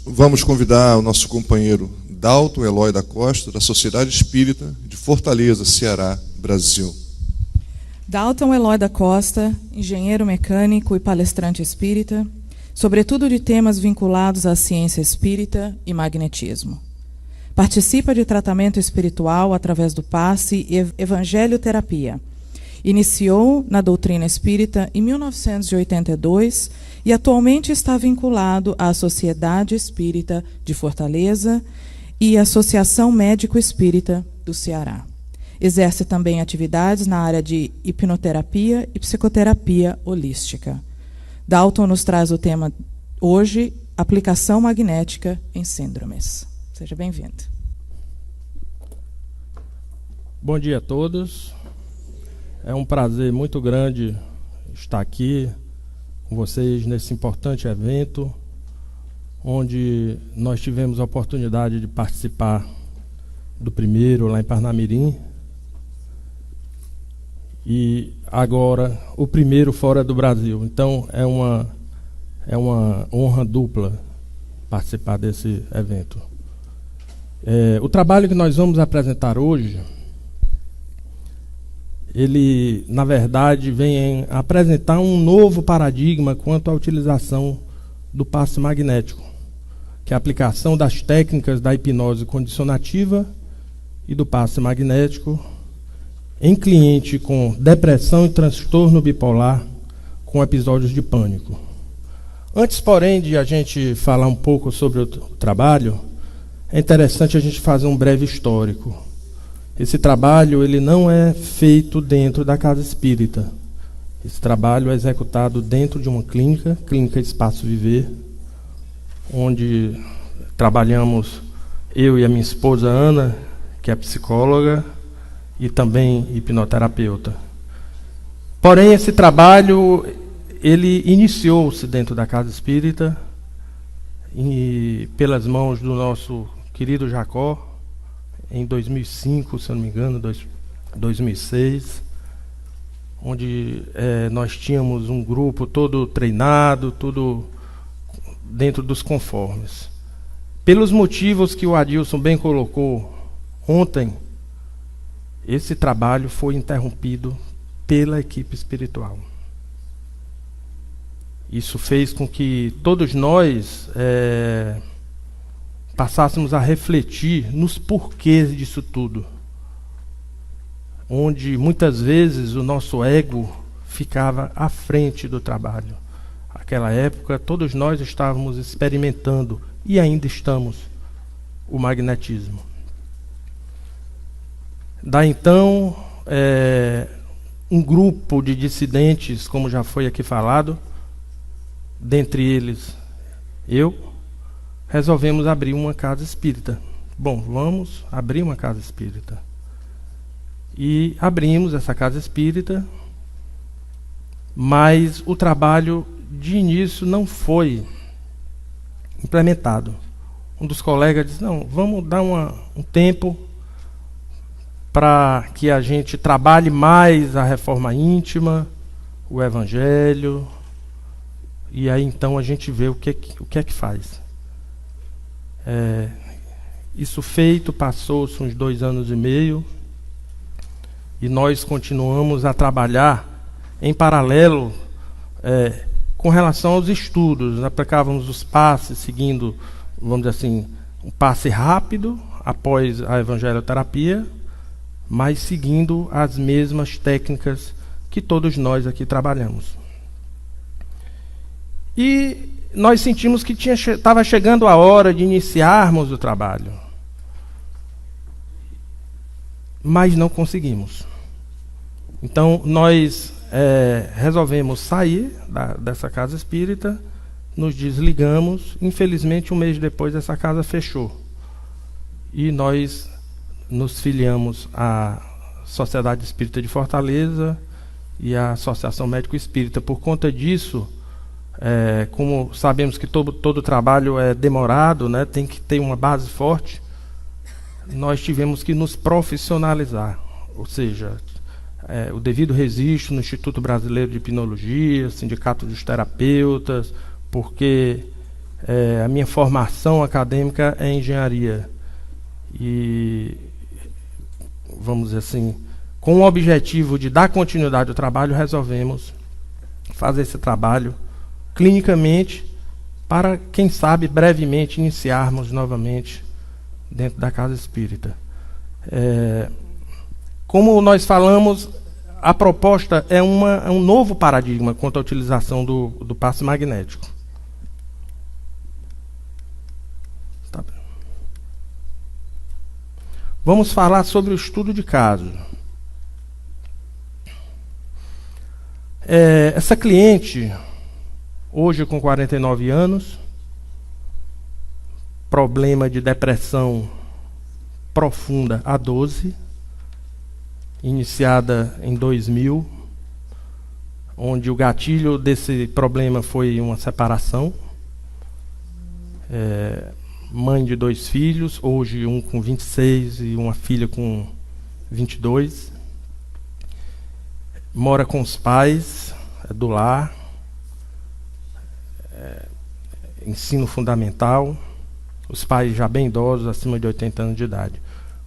vamos convidar o nosso companheiro Dalton Eloy da Costa, da Sociedade Espírita de Fortaleza, Ceará, Brasil. Dalton Eloy da Costa, engenheiro mecânico e palestrante espírita, sobretudo de temas vinculados à ciência espírita e magnetismo. Participa de tratamento espiritual através do passe e evangelioterapia. Iniciou na doutrina espírita em 1982 e atualmente está vinculado à Sociedade Espírita de Fortaleza e à Associação Médico Espírita do Ceará. Exerce também atividades na área de hipnoterapia e psicoterapia holística. Dalton nos traz o tema hoje, aplicação magnética em síndromes. Seja bem-vindo. Bom dia a todos. É um prazer muito grande estar aqui com vocês nesse importante evento, onde nós tivemos a oportunidade de participar do primeiro lá em Parnamirim e agora o primeiro fora do Brasil. Então é uma honra dupla participar desse evento. O trabalho que nós vamos apresentar hoje, ele, na verdade, vem apresentar um novo paradigma quanto à utilização do passe magnético, que é a aplicação das técnicas da hipnose condicionativa e do passe magnético em cliente com depressão e transtorno bipolar com episódios de pânico. Antes, porém, de a gente falar um pouco sobre o trabalho, é interessante a gente fazer um breve histórico. Esse trabalho ele não é feito dentro da casa espírita. Esse trabalho é executado dentro de uma clínica, Clínica Espaço Viver, onde trabalhamos eu e a minha esposa Ana, que é psicóloga e também hipnoterapeuta. Porém, esse trabalho ele iniciou-se dentro da casa espírita e pelas mãos do nosso querido Jacó, em 2005, se eu não me engano, 2006, onde nós tínhamos um grupo todo treinado, tudo dentro dos conformes. Pelos motivos que o Adilson bem colocou ontem, esse trabalho foi interrompido pela equipe espiritual. Isso fez com que todos nós passássemos a refletir nos porquês disso tudo, onde muitas vezes o nosso ego ficava à frente do trabalho. Naquela época, todos nós estávamos experimentando, e ainda estamos, o magnetismo. Daí então, um grupo de dissidentes, como já foi aqui falado, dentre eles eu, resolvemos abrir uma casa espírita. Bom, vamos abrir uma casa espírita. E abrimos essa casa espírita, mas o trabalho de início não foi implementado. Um dos colegas disse, não, vamos dar um tempo para que a gente trabalhe mais a reforma íntima, o evangelho, e aí então a gente vê o que é que faz. Isso feito, passou-se uns 2 anos e meio, e nós continuamos a trabalhar em paralelo com relação aos estudos. Aplicávamos os passes, seguindo, vamos dizer assim, um passe rápido após a evangelioterapia, mas seguindo as mesmas técnicas que todos nós aqui trabalhamos. E nós sentimos que estava chegando a hora de iniciarmos o trabalho, mas não conseguimos. Então nós resolvemos sair dessa casa espírita, nos desligamos. Infelizmente, um mês depois, essa casa fechou. E nós nos filiamos à Sociedade Espírita de Fortaleza e à Associação Médico Espírita. Por conta disso, como sabemos que todo trabalho é demorado, né, tem que ter uma base forte, nós tivemos que nos profissionalizar, ou seja, o devido registro no Instituto Brasileiro de Hipnologia, Sindicato dos Terapeutas, porque a minha formação acadêmica é engenharia. E, vamos dizer assim, com o objetivo de dar continuidade ao trabalho, resolvemos fazer esse trabalho clinicamente para, quem sabe, brevemente iniciarmos novamente dentro da Casa Espírita. Como nós falamos, a proposta é um novo paradigma quanto à utilização do passe magnético. Tá. Vamos falar sobre o estudo de caso. Essa cliente, hoje com 49 anos, problema de depressão profunda há 12, iniciada em 2000, onde o gatilho desse problema foi uma separação. Mãe de 2 filhos, hoje um com 26 e uma filha com 22. Mora com os pais, do lar, ensino fundamental, os pais já bem idosos, acima de 80 anos de idade.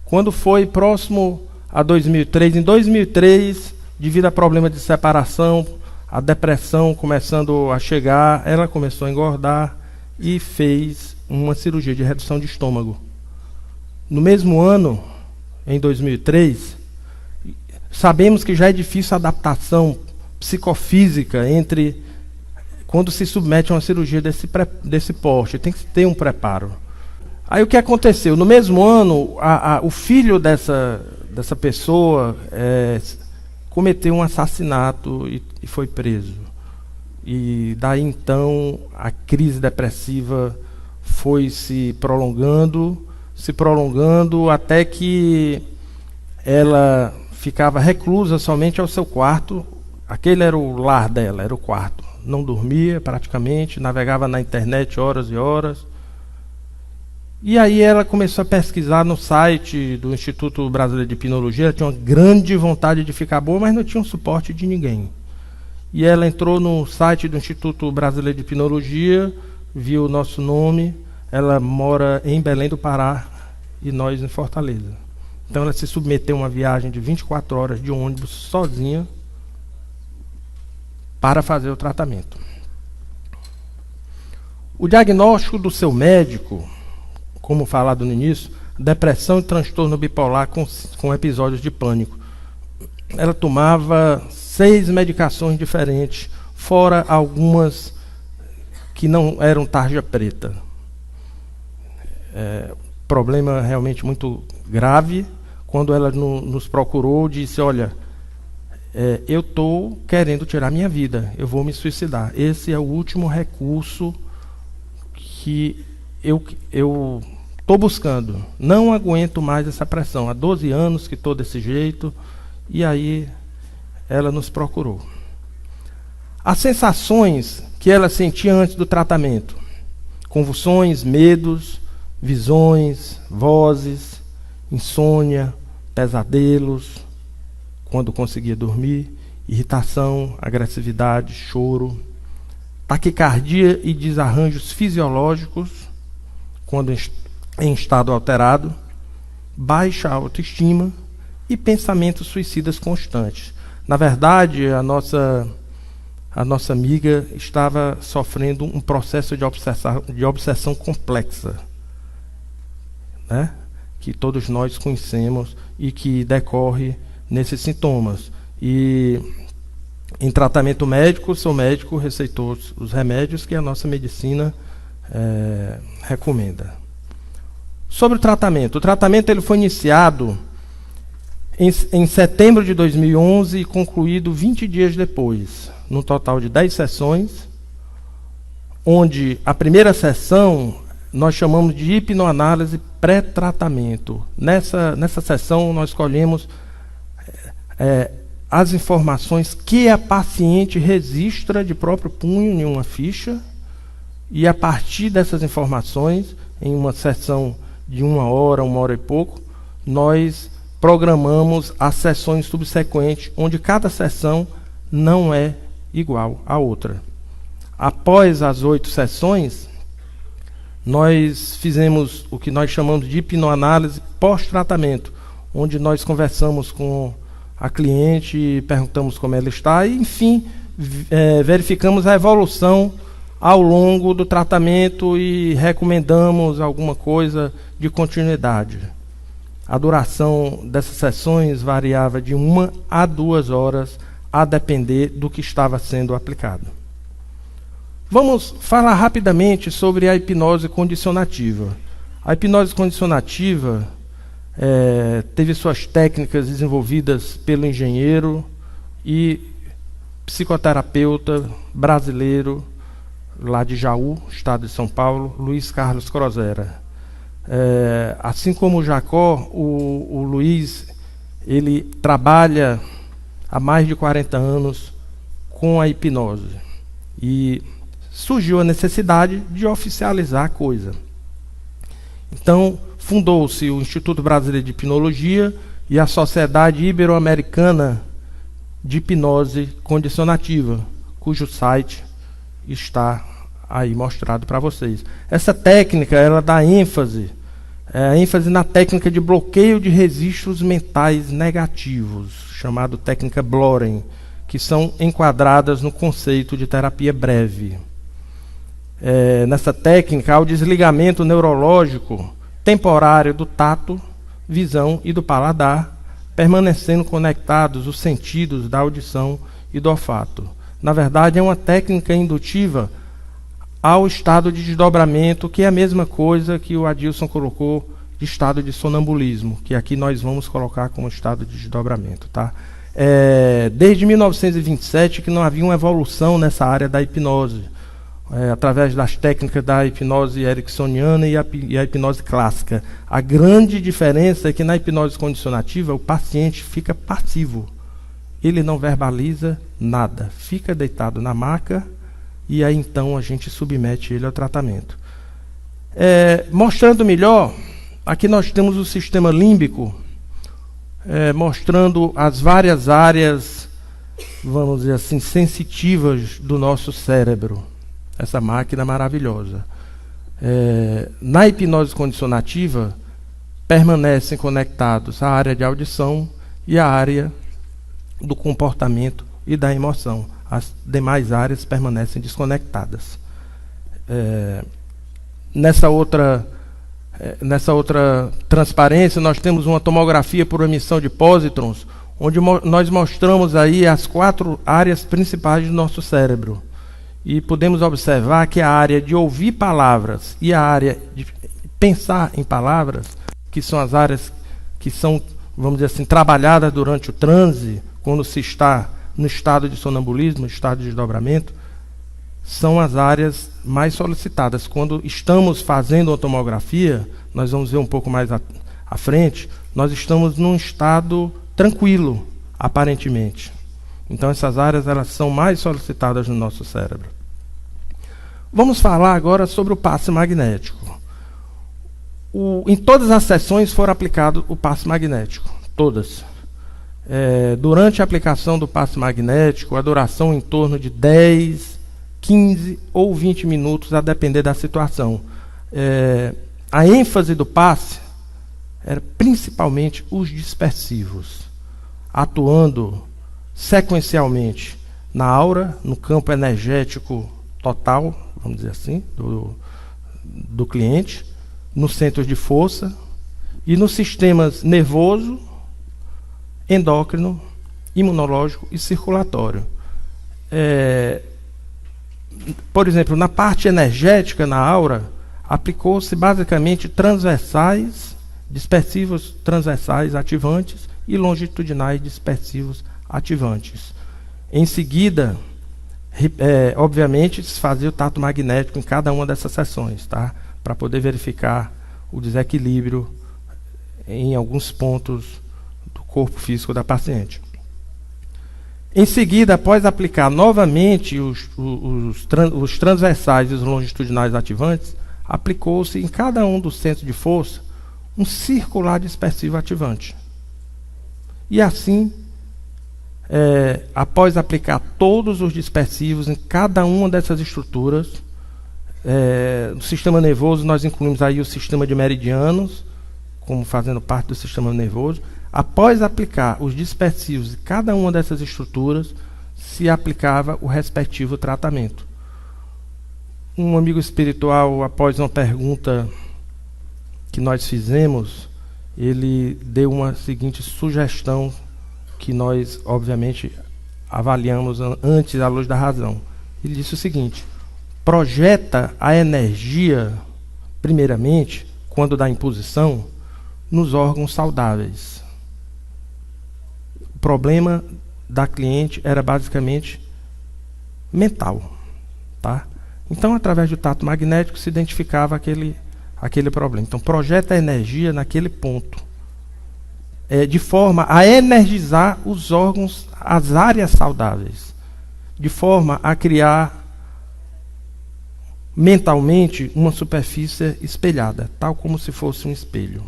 Quando foi próximo a 2003, em 2003, devido a problema de separação, a depressão começando a chegar, ela começou a engordar e fez uma cirurgia de redução de estômago. No mesmo ano, em 2003, sabemos que já é difícil a adaptação psicofísica entre quando se submete a uma cirurgia desse porte, tem que ter um preparo. Aí o que aconteceu? No mesmo ano, o filho dessa pessoa cometeu um assassinato e foi preso. E daí então a crise depressiva foi se prolongando até que ela ficava reclusa somente ao seu quarto. Aquele era o lar dela, era o quarto. Não dormia praticamente, navegava na internet horas e horas. E aí ela começou a pesquisar no site do Instituto Brasileiro de Hipnologia. Ela tinha uma grande vontade de ficar boa, mas não tinha um suporte de ninguém. E ela entrou no site do Instituto Brasileiro de Hipnologia, viu o nosso nome. Ela mora em Belém do Pará e nós em Fortaleza. Então ela se submeteu a uma viagem de 24 horas de ônibus sozinha para fazer o tratamento. O diagnóstico do seu médico, como falado no início, depressão e transtorno bipolar com episódios de pânico. Ela tomava 6 medicações diferentes, fora algumas que não eram tarja preta. Problema realmente muito grave. Quando ela nos procurou, disse: olha, eu estou querendo tirar minha vida, eu vou me suicidar. Esse é o último recurso que eu estou buscando. Não aguento mais essa pressão. Há 12 anos que estou desse jeito. E aí ela nos procurou. As sensações que ela sentia antes do tratamento: convulsões, medos, visões, vozes, insônia, pesadelos, quando conseguia dormir, irritação, agressividade, choro, taquicardia e desarranjos fisiológicos, quando em estado alterado, baixa autoestima e pensamentos suicidas constantes. Na verdade, a nossa amiga estava sofrendo um processo de obsessão complexa, né? Que todos nós conhecemos e que decorre nesses sintomas. E em tratamento médico, o seu médico receitou os remédios que a nossa medicina recomenda. Sobre o tratamento ele foi iniciado em setembro de 2011 e concluído 20 dias depois, num total de 10 sessões, onde a primeira sessão nós chamamos de hipnoanálise pré-tratamento. Nessa sessão nós escolhemos as informações que a paciente registra de próprio punho em uma ficha, e a partir dessas informações, em uma sessão de 1 hora e pouco, nós programamos as sessões subsequentes, onde cada sessão não é igual à outra. Após as 8 sessões, nós fizemos o que nós chamamos de hipnoanálise pós-tratamento, onde nós conversamos com a cliente, perguntamos como ela está e, enfim, verificamos a evolução ao longo do tratamento e recomendamos alguma coisa de continuidade. A duração dessas sessões variava de 1 a 2 horas, a depender do que estava sendo aplicado. Vamos falar rapidamente sobre a hipnose condicionativa. A hipnose condicionativa teve suas técnicas desenvolvidas pelo engenheiro e psicoterapeuta brasileiro lá de Jaú, estado de São Paulo, Luiz Carlos Crozera. Assim como o Jacó, o Luiz, ele trabalha há mais de 40 anos com a hipnose. E surgiu a necessidade de oficializar a coisa. Então, fundou-se o Instituto Brasileiro de Hipnologia e a Sociedade Ibero-Americana de Hipnose Condicionativa, cujo site está aí mostrado para vocês. Essa técnica, ela dá ênfase na técnica de bloqueio de registros mentais negativos, chamado técnica Bloren, que são enquadradas no conceito de terapia breve. Nessa técnica, há o desligamento neurológico temporário do tato, visão e do paladar, permanecendo conectados os sentidos da audição e do olfato. Na verdade, é uma técnica indutiva ao estado de desdobramento, que é a mesma coisa que o Adilson colocou de estado de sonambulismo, que aqui nós vamos colocar como estado de desdobramento. Tá? Desde 1927 que não havia uma evolução nessa área da hipnose, através das técnicas da hipnose ericksoniana e a hipnose clássica. A grande diferença é que na hipnose condicionativa o paciente fica passivo. Ele não verbaliza nada, fica deitado na maca e aí então a gente submete ele ao tratamento. Mostrando melhor, aqui nós temos o sistema límbico, mostrando as várias áreas, vamos dizer assim, sensitivas do nosso cérebro. Essa máquina maravilhosa. Na hipnose condicionativa, permanecem conectados a área de audição e a área do comportamento e da emoção. As demais áreas permanecem desconectadas. Nessa outra transparência, nós temos uma tomografia por emissão de pósitrons, onde nós mostramos aí as 4 áreas principais do nosso cérebro. E podemos observar que a área de ouvir palavras e a área de pensar em palavras, que são as áreas que são, vamos dizer assim, trabalhadas durante o transe, quando se está no estado de sonambulismo, estado de desdobramento, são as áreas mais solicitadas. Quando estamos fazendo a tomografia, nós vamos ver um pouco mais à frente, nós estamos num estado tranquilo, aparentemente. Então essas áreas, elas são mais solicitadas no nosso cérebro. Vamos falar agora sobre o passe magnético. Em todas as sessões foram aplicado o passe magnético, todas. Durante a aplicação do passe magnético, a duração em torno de 10, 15 ou 20 minutos, a depender da situação. A ênfase do passe era principalmente os dispersivos, atuando sequencialmente na aura, no campo energético total, vamos dizer assim, do cliente, nos centros de força e nos sistemas nervoso, endócrino, imunológico e circulatório. Por exemplo, na parte energética, na aura, aplicou-se basicamente transversais, dispersivos transversais ativantes e longitudinais dispersivos ativantes. Em seguida, obviamente, se fazia o tato magnético em cada uma dessas sessões, tá? Para poder verificar o desequilíbrio em alguns pontos do corpo físico da paciente. Em seguida, após aplicar novamente os transversais e os longitudinais ativantes, aplicou-se em cada um dos centros de força um circular dispersivo ativante. E assim, após aplicar todos os dispersivos em cada uma dessas estruturas, No sistema nervoso, nós incluímos aí o sistema de meridianos, como fazendo parte do sistema nervoso. Após aplicar os dispersivos de cada uma dessas estruturas, se aplicava o respectivo tratamento. Um amigo espiritual, após uma pergunta que nós fizemos, ele deu uma seguinte sugestão que nós, obviamente, avaliamos antes à luz da razão. Ele disse o seguinte: projeta a energia, primeiramente, quando dá imposição, nos órgãos saudáveis. O problema da cliente era basicamente mental, tá? Então, através do tato magnético, se identificava aquele problema. Então, projeta a energia naquele ponto, de forma a energizar os órgãos, as áreas saudáveis, de forma a criar mentalmente uma superfície espelhada, tal como se fosse um espelho.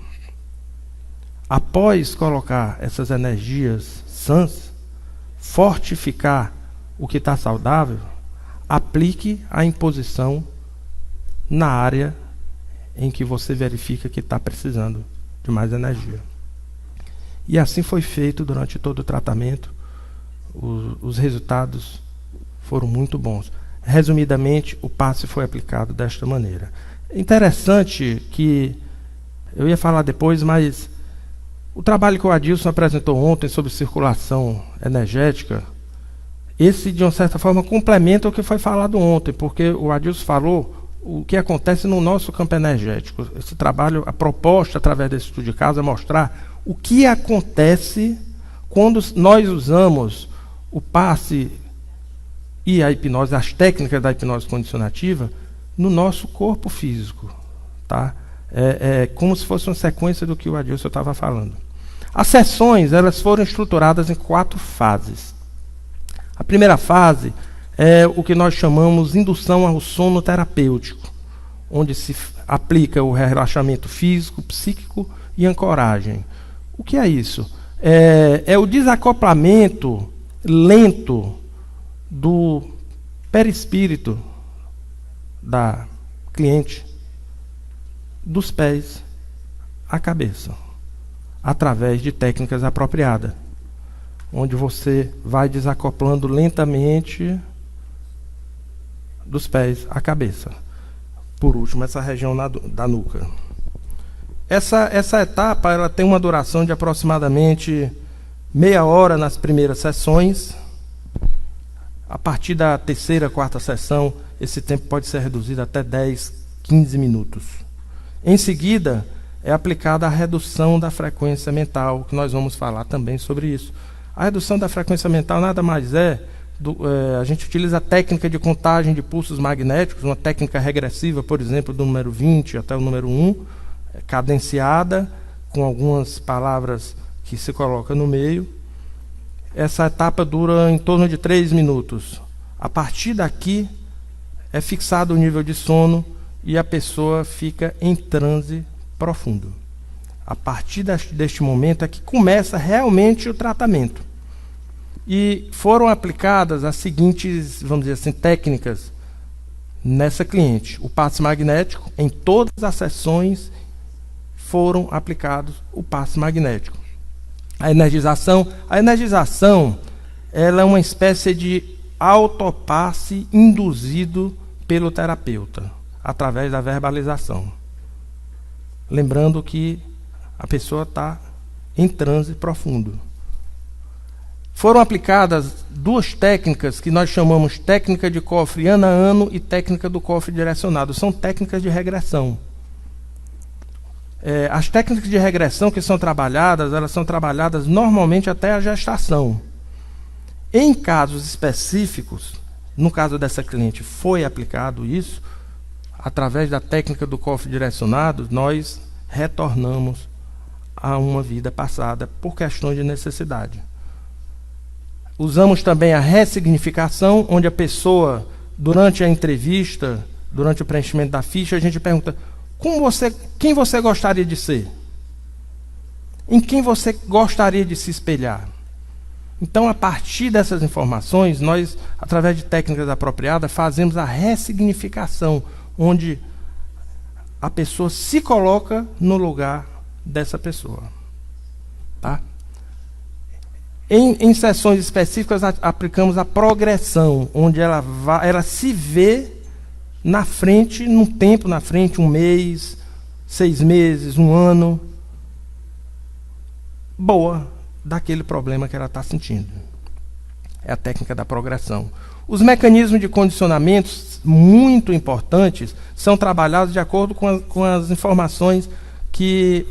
Após colocar essas energias sãs, fortificar o que está saudável, aplique a imposição na área em que você verifica que está precisando de mais energia. E assim foi feito durante todo o tratamento. Os resultados foram muito bons. Resumidamente, o passe foi aplicado desta maneira. É interessante que, eu ia falar depois, mas o trabalho que o Adilson apresentou ontem sobre circulação energética, esse, de uma certa forma, complementa o que foi falado ontem, porque o Adilson falou o que acontece no nosso campo energético. Esse trabalho, a proposta, através desse estudo de caso, é mostrar o que acontece quando nós usamos o passe e a hipnose, as técnicas da hipnose condicionativa, no nosso corpo físico. Tá? É como se fosse uma sequência do que o Adilson estava falando. As sessões, elas foram estruturadas em 4 fases. A primeira fase é o que nós chamamos de indução ao sono terapêutico, onde se aplica o relaxamento físico, psíquico e ancoragem. O que é isso? É o desacoplamento lento do perispírito da cliente, dos pés à cabeça, através de técnicas apropriadas, onde você vai desacoplando lentamente dos pés à cabeça. Por último, essa região da nuca. Essa etapa, ela tem uma duração de aproximadamente meia hora nas primeiras sessões. A partir da terceira, quarta sessão, esse tempo pode ser reduzido até 10, 15 minutos. Em seguida, é aplicada a redução da frequência mental, que nós vamos falar também sobre isso. A redução da frequência mental nada mais a gente utiliza a técnica de contagem de pulsos magnéticos, uma técnica regressiva, por exemplo, do número 20 até o número 1, cadenciada, com algumas palavras que se colocam no meio. Essa etapa dura em torno de 3 minutos. A partir daqui, é fixado o nível de sono e a pessoa fica em transe profundo. A partir deste momento é que começa realmente o tratamento. E foram aplicadas as seguintes, vamos dizer assim, técnicas nessa cliente. O passe magnético, em todas as sessões foram aplicados o passe magnético. A energização, ela é uma espécie de autopasse induzido pelo terapeuta, através da verbalização. Lembrando que a pessoa está em transe profundo. Foram aplicadas 2 técnicas que nós chamamos técnica de cofre ano a ano e técnica do cofre direcionado. São técnicas de regressão. As técnicas de regressão que são trabalhadas, elas são trabalhadas normalmente até a gestação. Em casos específicos, no caso dessa cliente, foi aplicado isso, através da técnica do cofre direcionado, nós retornamos a uma vida passada por questões de necessidade. Usamos também a ressignificação, onde a pessoa, durante a entrevista, durante o preenchimento da ficha, a gente pergunta: quem você gostaria de ser? Em quem você gostaria de se espelhar? Então, a partir dessas informações, nós, através de técnicas apropriadas, fazemos a ressignificação, onde a pessoa se coloca no lugar dessa pessoa. Tá? Em sessões específicas, aplicamos a progressão, onde ela se vê na frente, num tempo na frente, 1 mês, 6 meses, 1 ano, boa daquele problema que ela está sentindo. É a técnica da progressão. Os mecanismos de condicionamentos, muito importantes, são trabalhados de acordo com as informações que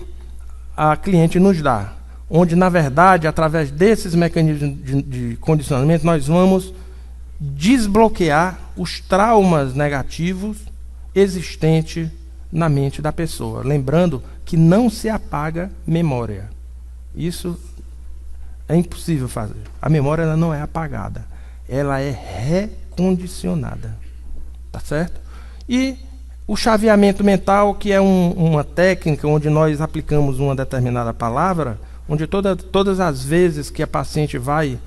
a cliente nos dá. Onde, na verdade, através desses mecanismos de condicionamento, nós vamos desbloquear os traumas negativos existentes na mente da pessoa. Lembrando que não se apaga memória. Isso é impossível fazer. A memória ela não é apagada. Ela é recondicionada. Tá certo? E o chaveamento mental, que é uma técnica onde nós aplicamos uma determinada palavra, onde todas as vezes que a paciente vai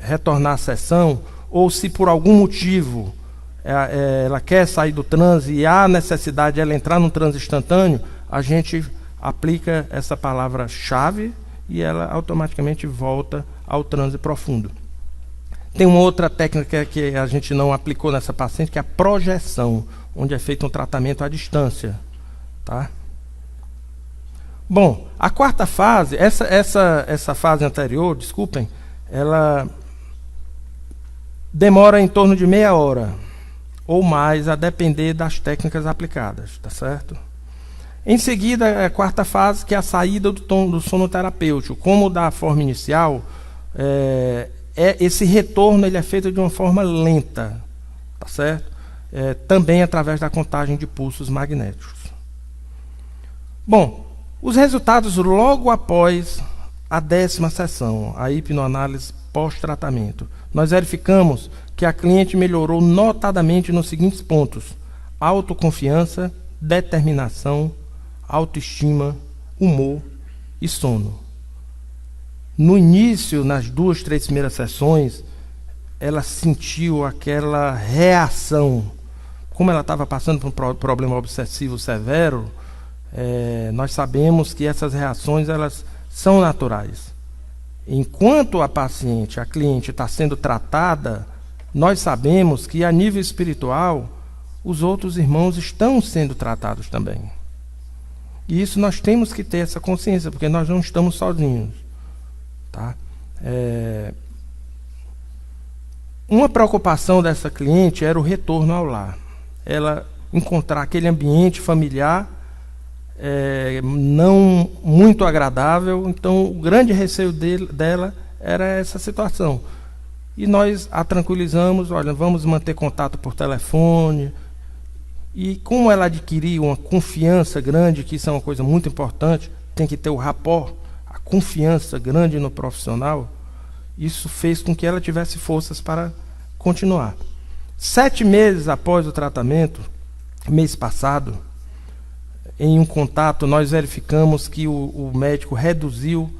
retornar à sessão, ou se por algum motivo ela quer sair do transe e há necessidade de ela entrar num transe instantâneo, a gente aplica essa palavra-chave e ela automaticamente volta ao transe profundo. Tem uma outra técnica que a gente não aplicou nessa paciente, que é a projeção, onde é feito um tratamento à distância. Tá? Bom, a quarta fase, essa fase anterior, desculpem, ela demora em torno de meia hora ou mais, a depender das técnicas aplicadas, tá certo? Em seguida, a quarta fase, que é a saída do sono terapêutico. Como da forma inicial, esse retorno ele é feito de uma forma lenta, tá certo? Também através da contagem de pulsos magnéticos. Bom, os resultados logo após a 10ª sessão, a hipnoanálise pós-tratamento. Nós verificamos que a cliente melhorou notadamente nos seguintes pontos: autoconfiança, determinação, autoestima, humor e sono. No início, nas 2, 3 primeiras sessões, ela sentiu aquela reação. Como ela estava passando por um problema obsessivo severo, nós sabemos que essas reações elas são naturais. Enquanto a cliente está sendo tratada, nós sabemos que a nível espiritual, os outros irmãos estão sendo tratados também. E isso nós temos que ter essa consciência, porque nós não estamos sozinhos. Tá? Uma preocupação dessa cliente era o retorno ao lar. Ela encontrar aquele ambiente familiar não muito agradável. Então, o grande receio dela era essa situação. E nós a tranquilizamos: olha, vamos manter contato por telefone. E como ela adquiriu uma confiança grande, que isso é uma coisa muito importante, tem que ter o rapport, a confiança grande no profissional, isso fez com que ela tivesse forças para continuar. 7 meses após o tratamento, mês passado, em um contato, nós verificamos que o médico reduziu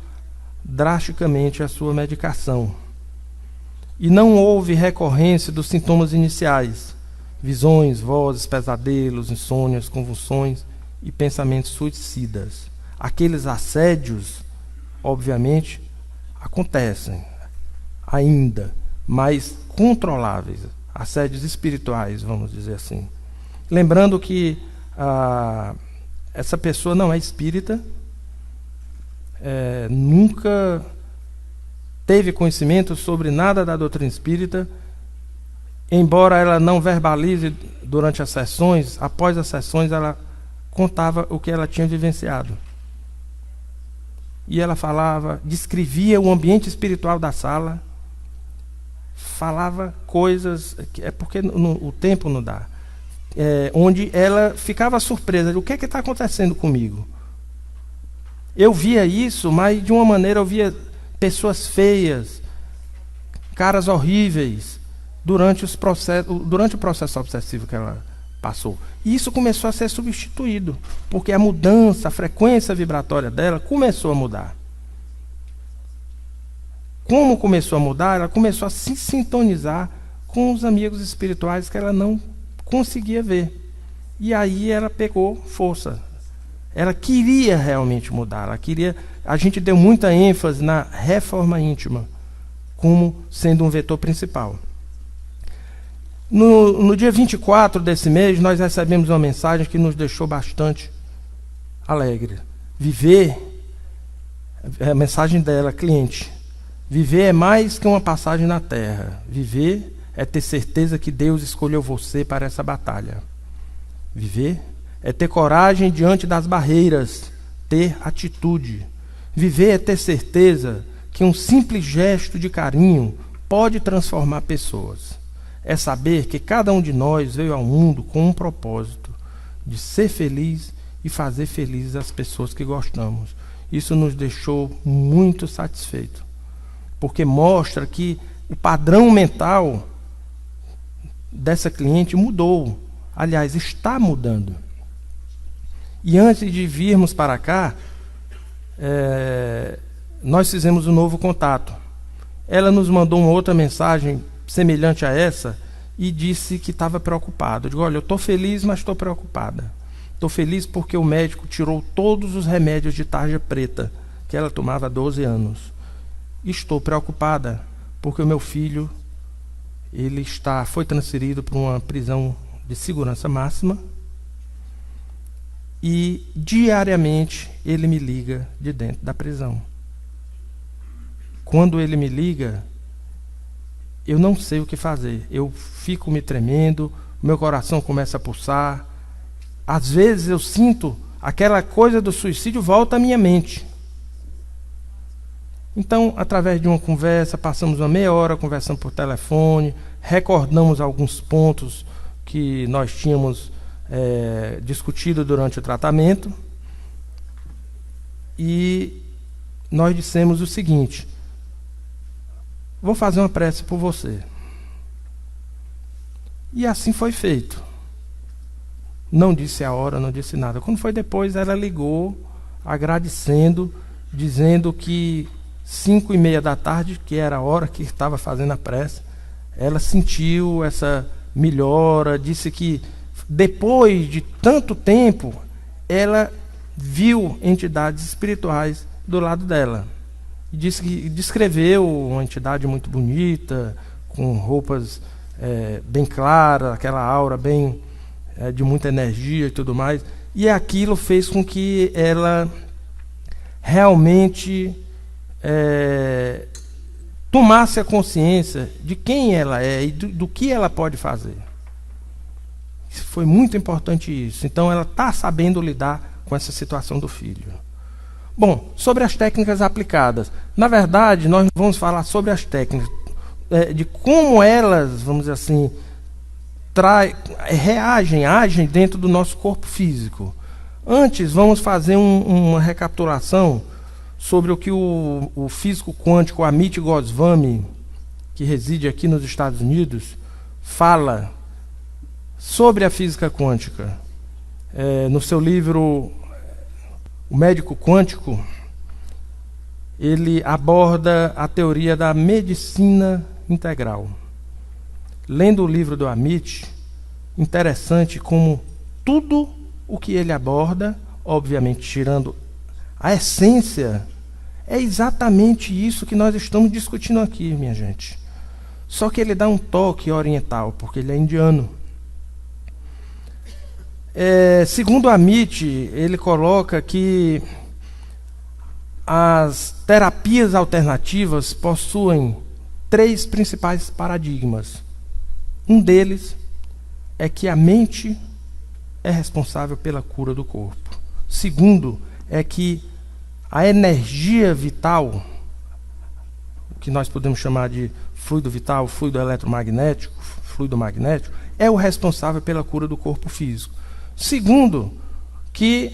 drasticamente a sua medicação. E não houve recorrência dos sintomas iniciais: visões, vozes, pesadelos, insônias, convulsões e pensamentos suicidas. Aqueles assédios, obviamente, acontecem ainda, mas controláveis, assédios espirituais, vamos dizer assim. Lembrando que essa pessoa não é espírita, nunca teve conhecimento sobre nada da doutrina espírita. Embora ela não verbalize durante as sessões, após as sessões ela contava o que ela tinha vivenciado. E ela falava, descrevia o ambiente espiritual da sala, falava coisas, porque o tempo não dá, onde ela ficava surpresa: o que é que está acontecendo comigo? Eu via isso, mas de uma maneira eu via pessoas feias, caras horríveis, durante o processo obsessivo que ela passou. E isso começou a ser substituído, porque a mudança, a frequência vibratória dela começou a mudar. Como começou a mudar? Ela começou a se sintonizar com os amigos espirituais que ela não conseguia ver. E aí ela pegou força. Ela queria realmente mudar. A gente deu muita ênfase na reforma íntima como sendo um vetor principal. No dia 24 desse mês, nós recebemos uma mensagem que nos deixou bastante alegre. Viver, a mensagem dela, cliente, viver é mais que uma passagem na terra. Viver é ter certeza que Deus escolheu você para essa batalha. Viver é ter coragem diante das barreiras, ter atitude. Viver é ter certeza que um simples gesto de carinho pode transformar pessoas. É saber que cada um de nós veio ao mundo com um propósito de ser feliz e fazer felizes as pessoas que gostamos. Isso nos deixou muito satisfeitos, porque mostra que o padrão mental dessa cliente mudou. Aliás, está mudando. E antes de virmos para cá, nós fizemos um novo contato. Ela nos mandou uma outra mensagem semelhante a essa e disse que estava preocupada. Eu digo, olha, eu estou feliz, mas estou preocupada. Estou feliz porque o médico tirou todos os remédios de tarja preta que ela tomava há 12 anos. Estou preocupada porque o meu filho foi transferido para uma prisão de segurança máxima e diariamente ele me liga de dentro da prisão. Quando ele me liga, eu não sei o que fazer. Eu fico me tremendo, meu coração começa a pulsar. Às vezes eu sinto aquela coisa do suicídio volta à minha mente. Então, através de uma conversa, passamos uma meia hora conversando por telefone, recordamos alguns pontos que nós tínhamos discutido durante o tratamento. E nós dissemos o seguinte: vou fazer uma prece por você. E assim foi feito. Não disse a hora, não disse nada. Quando foi depois, ela ligou, agradecendo, dizendo que 5:30 da tarde, que era a hora que estava fazendo a prece, ela sentiu essa melhora, disse que depois de tanto tempo, ela viu entidades espirituais do lado dela. Disse que descreveu uma entidade muito bonita, com roupas bem claras, aquela aura bem de muita energia e tudo mais. E aquilo fez com que ela realmente tomasse a consciência de quem ela é e do que ela pode fazer. Foi muito importante isso. Então ela está sabendo lidar com essa situação do filho. Bom, sobre as técnicas aplicadas. Na verdade, nós vamos falar sobre as técnicas, de como elas, vamos dizer assim, agem dentro do nosso corpo físico. Antes, vamos fazer uma recapitulação sobre o que o físico quântico Amit Goswami, que reside aqui nos Estados Unidos, fala sobre a física quântica. No seu livro O Médico Quântico, ele aborda a teoria da medicina integral. Lendo o livro do Amit, interessante como tudo o que ele aborda, obviamente tirando a essência, é exatamente isso que nós estamos discutindo aqui, minha gente. Só que ele dá um toque oriental, porque ele é indiano. Segundo Amit, ele coloca que as terapias alternativas possuem 3 principais paradigmas. Um deles é que a mente é responsável pela cura do corpo. Segundo, é que a energia vital, o que nós podemos chamar de fluido vital, fluido eletromagnético, fluido magnético, é o responsável pela cura do corpo físico. Segundo, que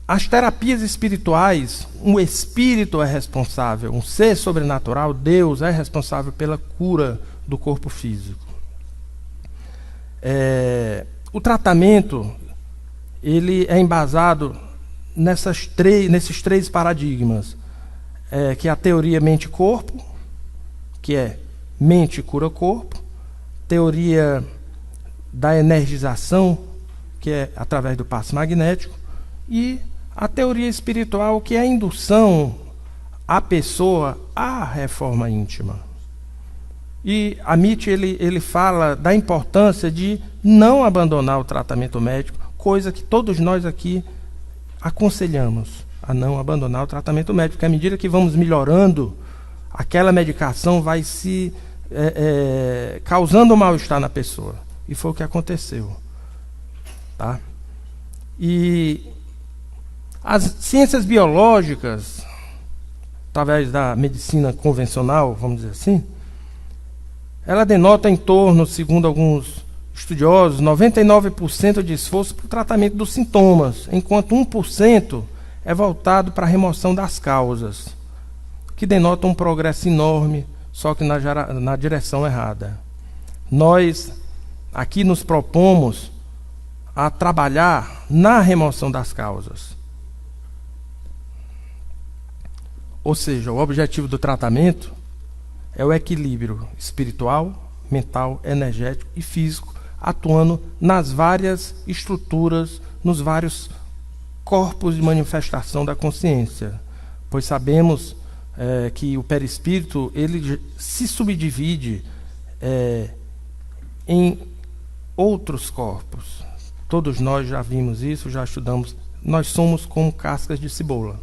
as terapias espirituais, um espírito é responsável, um ser sobrenatural, Deus é responsável pela cura do corpo físico. O tratamento, ele é embasado nesses 3 paradigmas, que é a teoria mente-corpo, que é mente cura corpo, teoria da energização, que é através do passe magnético, e a teoria espiritual, que é a indução à pessoa à reforma íntima. E Amit ele fala da importância de não abandonar o tratamento médico, coisa que todos nós aqui aconselhamos a não abandonar o tratamento médico, porque à medida que vamos melhorando, aquela medicação vai se causando mal-estar na pessoa. E foi o que aconteceu. Tá? E as ciências biológicas, através da medicina convencional, vamos dizer assim, ela denota em torno, segundo alguns estudiosos, 99% de esforço para o tratamento dos sintomas, enquanto 1% é voltado para a remoção das causas, que denota um progresso enorme, só que na direção errada. Nós aqui nos propomos a trabalhar na remoção das causas. Ou seja, o objetivo do tratamento é o equilíbrio espiritual, mental, energético e físico, atuando nas várias estruturas, nos vários corpos de manifestação da consciência. Pois sabemos que o perispírito ele se subdivide em outros corpos. Todos nós já vimos isso, já estudamos. Nós somos como cascas de cebola.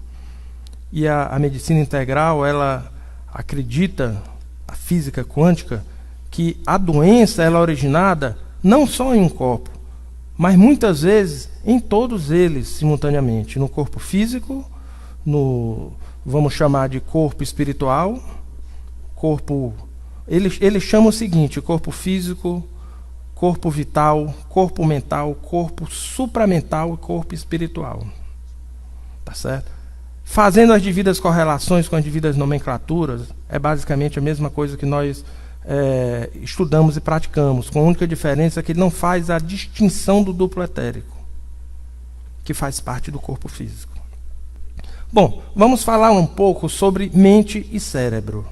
E a medicina integral, ela acredita, a física quântica, que a doença ela é originada não só em um corpo, mas muitas vezes em todos eles simultaneamente. No corpo físico, no, vamos chamar de corpo espiritual, corpo... Eles chamam o seguinte: corpo físico, corpo vital, corpo mental, corpo supramental e corpo espiritual. Tá certo? Fazendo as devidas correlações com as devidas nomenclaturas, é basicamente a mesma coisa que nós estudamos e praticamos, com a única diferença que ele não faz a distinção do duplo etérico, que faz parte do corpo físico. Bom, vamos falar um pouco sobre mente e cérebro.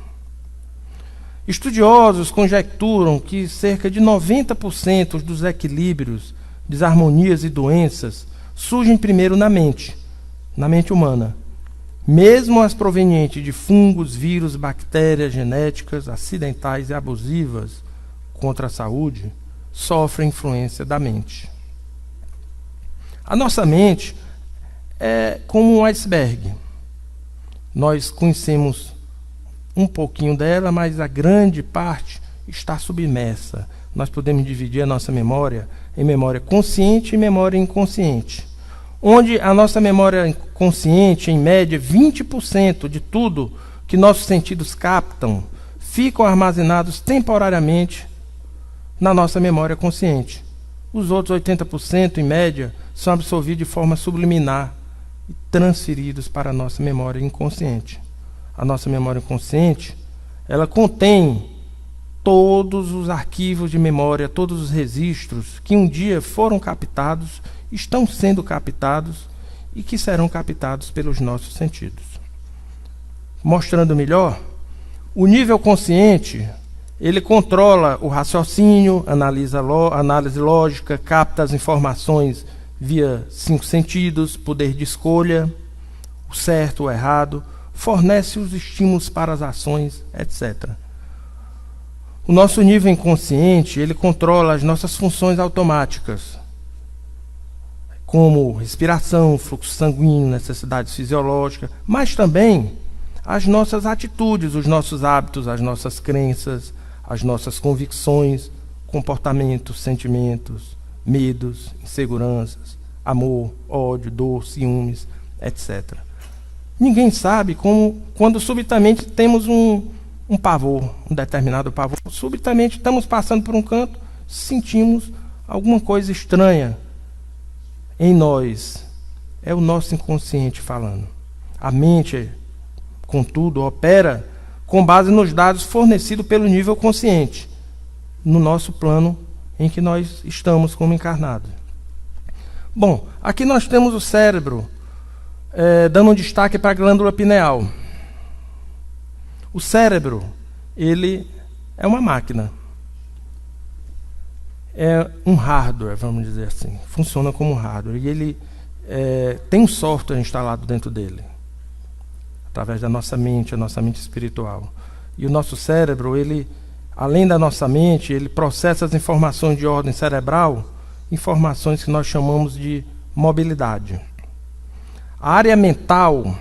Estudiosos conjecturam que cerca de 90% dos equilíbrios, desarmonias e doenças surgem primeiro na mente humana. Mesmo as provenientes de fungos, vírus, bactérias genéticas, acidentais e abusivas contra a saúde, sofrem influência da mente. A nossa mente é como um iceberg. Nós conhecemos um pouquinho dela, mas a grande parte está submersa. Nós podemos dividir a nossa memória em memória consciente e memória inconsciente, onde a nossa memória consciente, em média, 20% de tudo que nossos sentidos captam ficam armazenados temporariamente na nossa memória consciente. Os outros 80%, em média, são absorvidos de forma subliminar e transferidos para a nossa memória inconsciente. A nossa memória inconsciente, ela contém todos os arquivos de memória, todos os registros que um dia foram captados, estão sendo captados e que serão captados pelos nossos sentidos. Mostrando melhor, o nível consciente, ele controla o raciocínio, análise lógica, capta as informações via 5 sentidos, poder de escolha, o certo, o errado, fornece os estímulos para as ações, etc. O nosso nível inconsciente, ele controla as nossas funções automáticas, como respiração, fluxo sanguíneo, necessidades fisiológicas, mas também as nossas atitudes, os nossos hábitos, as nossas crenças, as nossas convicções, comportamentos, sentimentos, medos, inseguranças, amor, ódio, dor, ciúmes, etc. Ninguém sabe como, quando subitamente temos um pavor, um determinado pavor, subitamente estamos passando por um canto, sentimos alguma coisa estranha em nós. É o nosso inconsciente falando. A mente, contudo, opera com base nos dados fornecidos pelo nível consciente, no nosso plano em que nós estamos como encarnados. Bom, aqui nós temos o cérebro, dando um destaque para a glândula pineal. O cérebro, ele é uma máquina. é um hardware, vamos dizer assim. Funciona como um hardware. E ele tem um software instalado dentro dele, através da nossa mente, a nossa mente espiritual. E o nosso cérebro, ele, além da nossa mente, ele processa as informações de ordem cerebral, informações que nós chamamos de mobilidade. A área mental,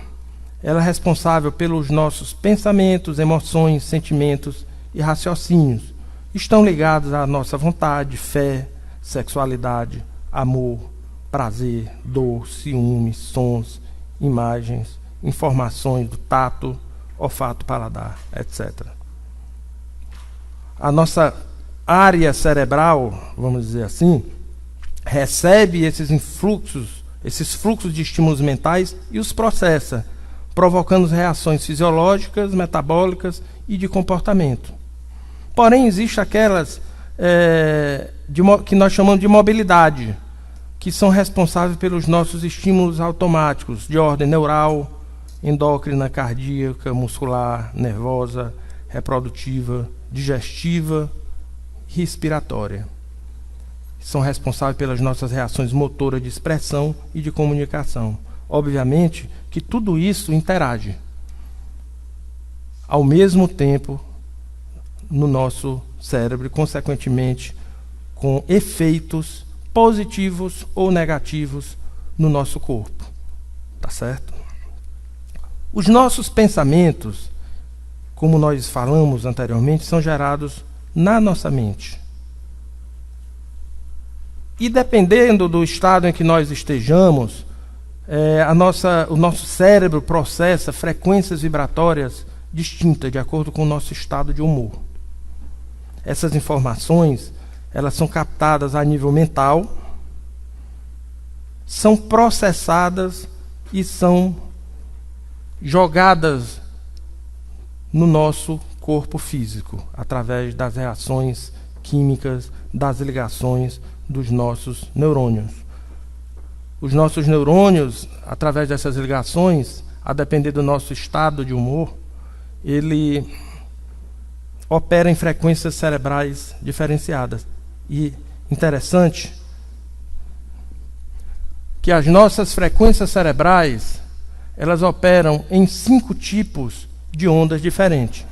ela é responsável pelos nossos pensamentos, emoções, sentimentos e raciocínios. Estão ligados à nossa vontade, fé, sexualidade, amor, prazer, dor, ciúmes, sons, imagens, informações do tato, olfato, paladar, etc. A nossa área cerebral, vamos dizer assim, recebe esses fluxos de estímulos mentais e os processa, provocando reações fisiológicas, metabólicas e de comportamento. Porém, existem aquelas que nós chamamos de mobilidade, que são responsáveis pelos nossos estímulos automáticos, de ordem neural, endócrina, cardíaca, muscular, nervosa, reprodutiva, digestiva, respiratória. São responsáveis pelas nossas reações motoras de expressão e de comunicação. Obviamente que tudo isso interage ao mesmo tempo no nosso cérebro e, consequentemente, com efeitos positivos ou negativos no nosso corpo. Tá certo? Os nossos pensamentos, como nós falamos anteriormente, são gerados na nossa mente. E dependendo do estado em que nós estejamos, o nosso cérebro processa frequências vibratórias distintas de acordo com o nosso estado de humor. Essas informações, elas são captadas a nível mental, são processadas e são jogadas no nosso corpo físico, através das reações químicas, das ligações dos nossos neurônios. Os nossos neurônios, através dessas ligações, a depender do nosso estado de humor, ele opera em frequências cerebrais diferenciadas. E interessante que as nossas frequências cerebrais, elas operam em 5 tipos de ondas diferentes.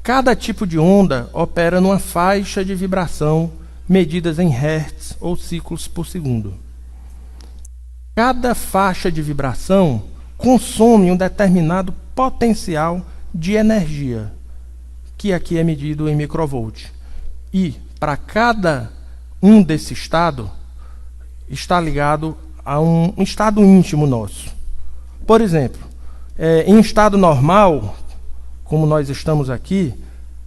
Cada tipo de onda opera numa faixa de vibração medidas em hertz ou ciclos por segundo. Cada faixa de vibração consome um determinado potencial de energia, que aqui é medido em microvolt. E para cada um desse estado, está ligado a um estado íntimo nosso. Por exemplo, em estado normal, como nós estamos aqui,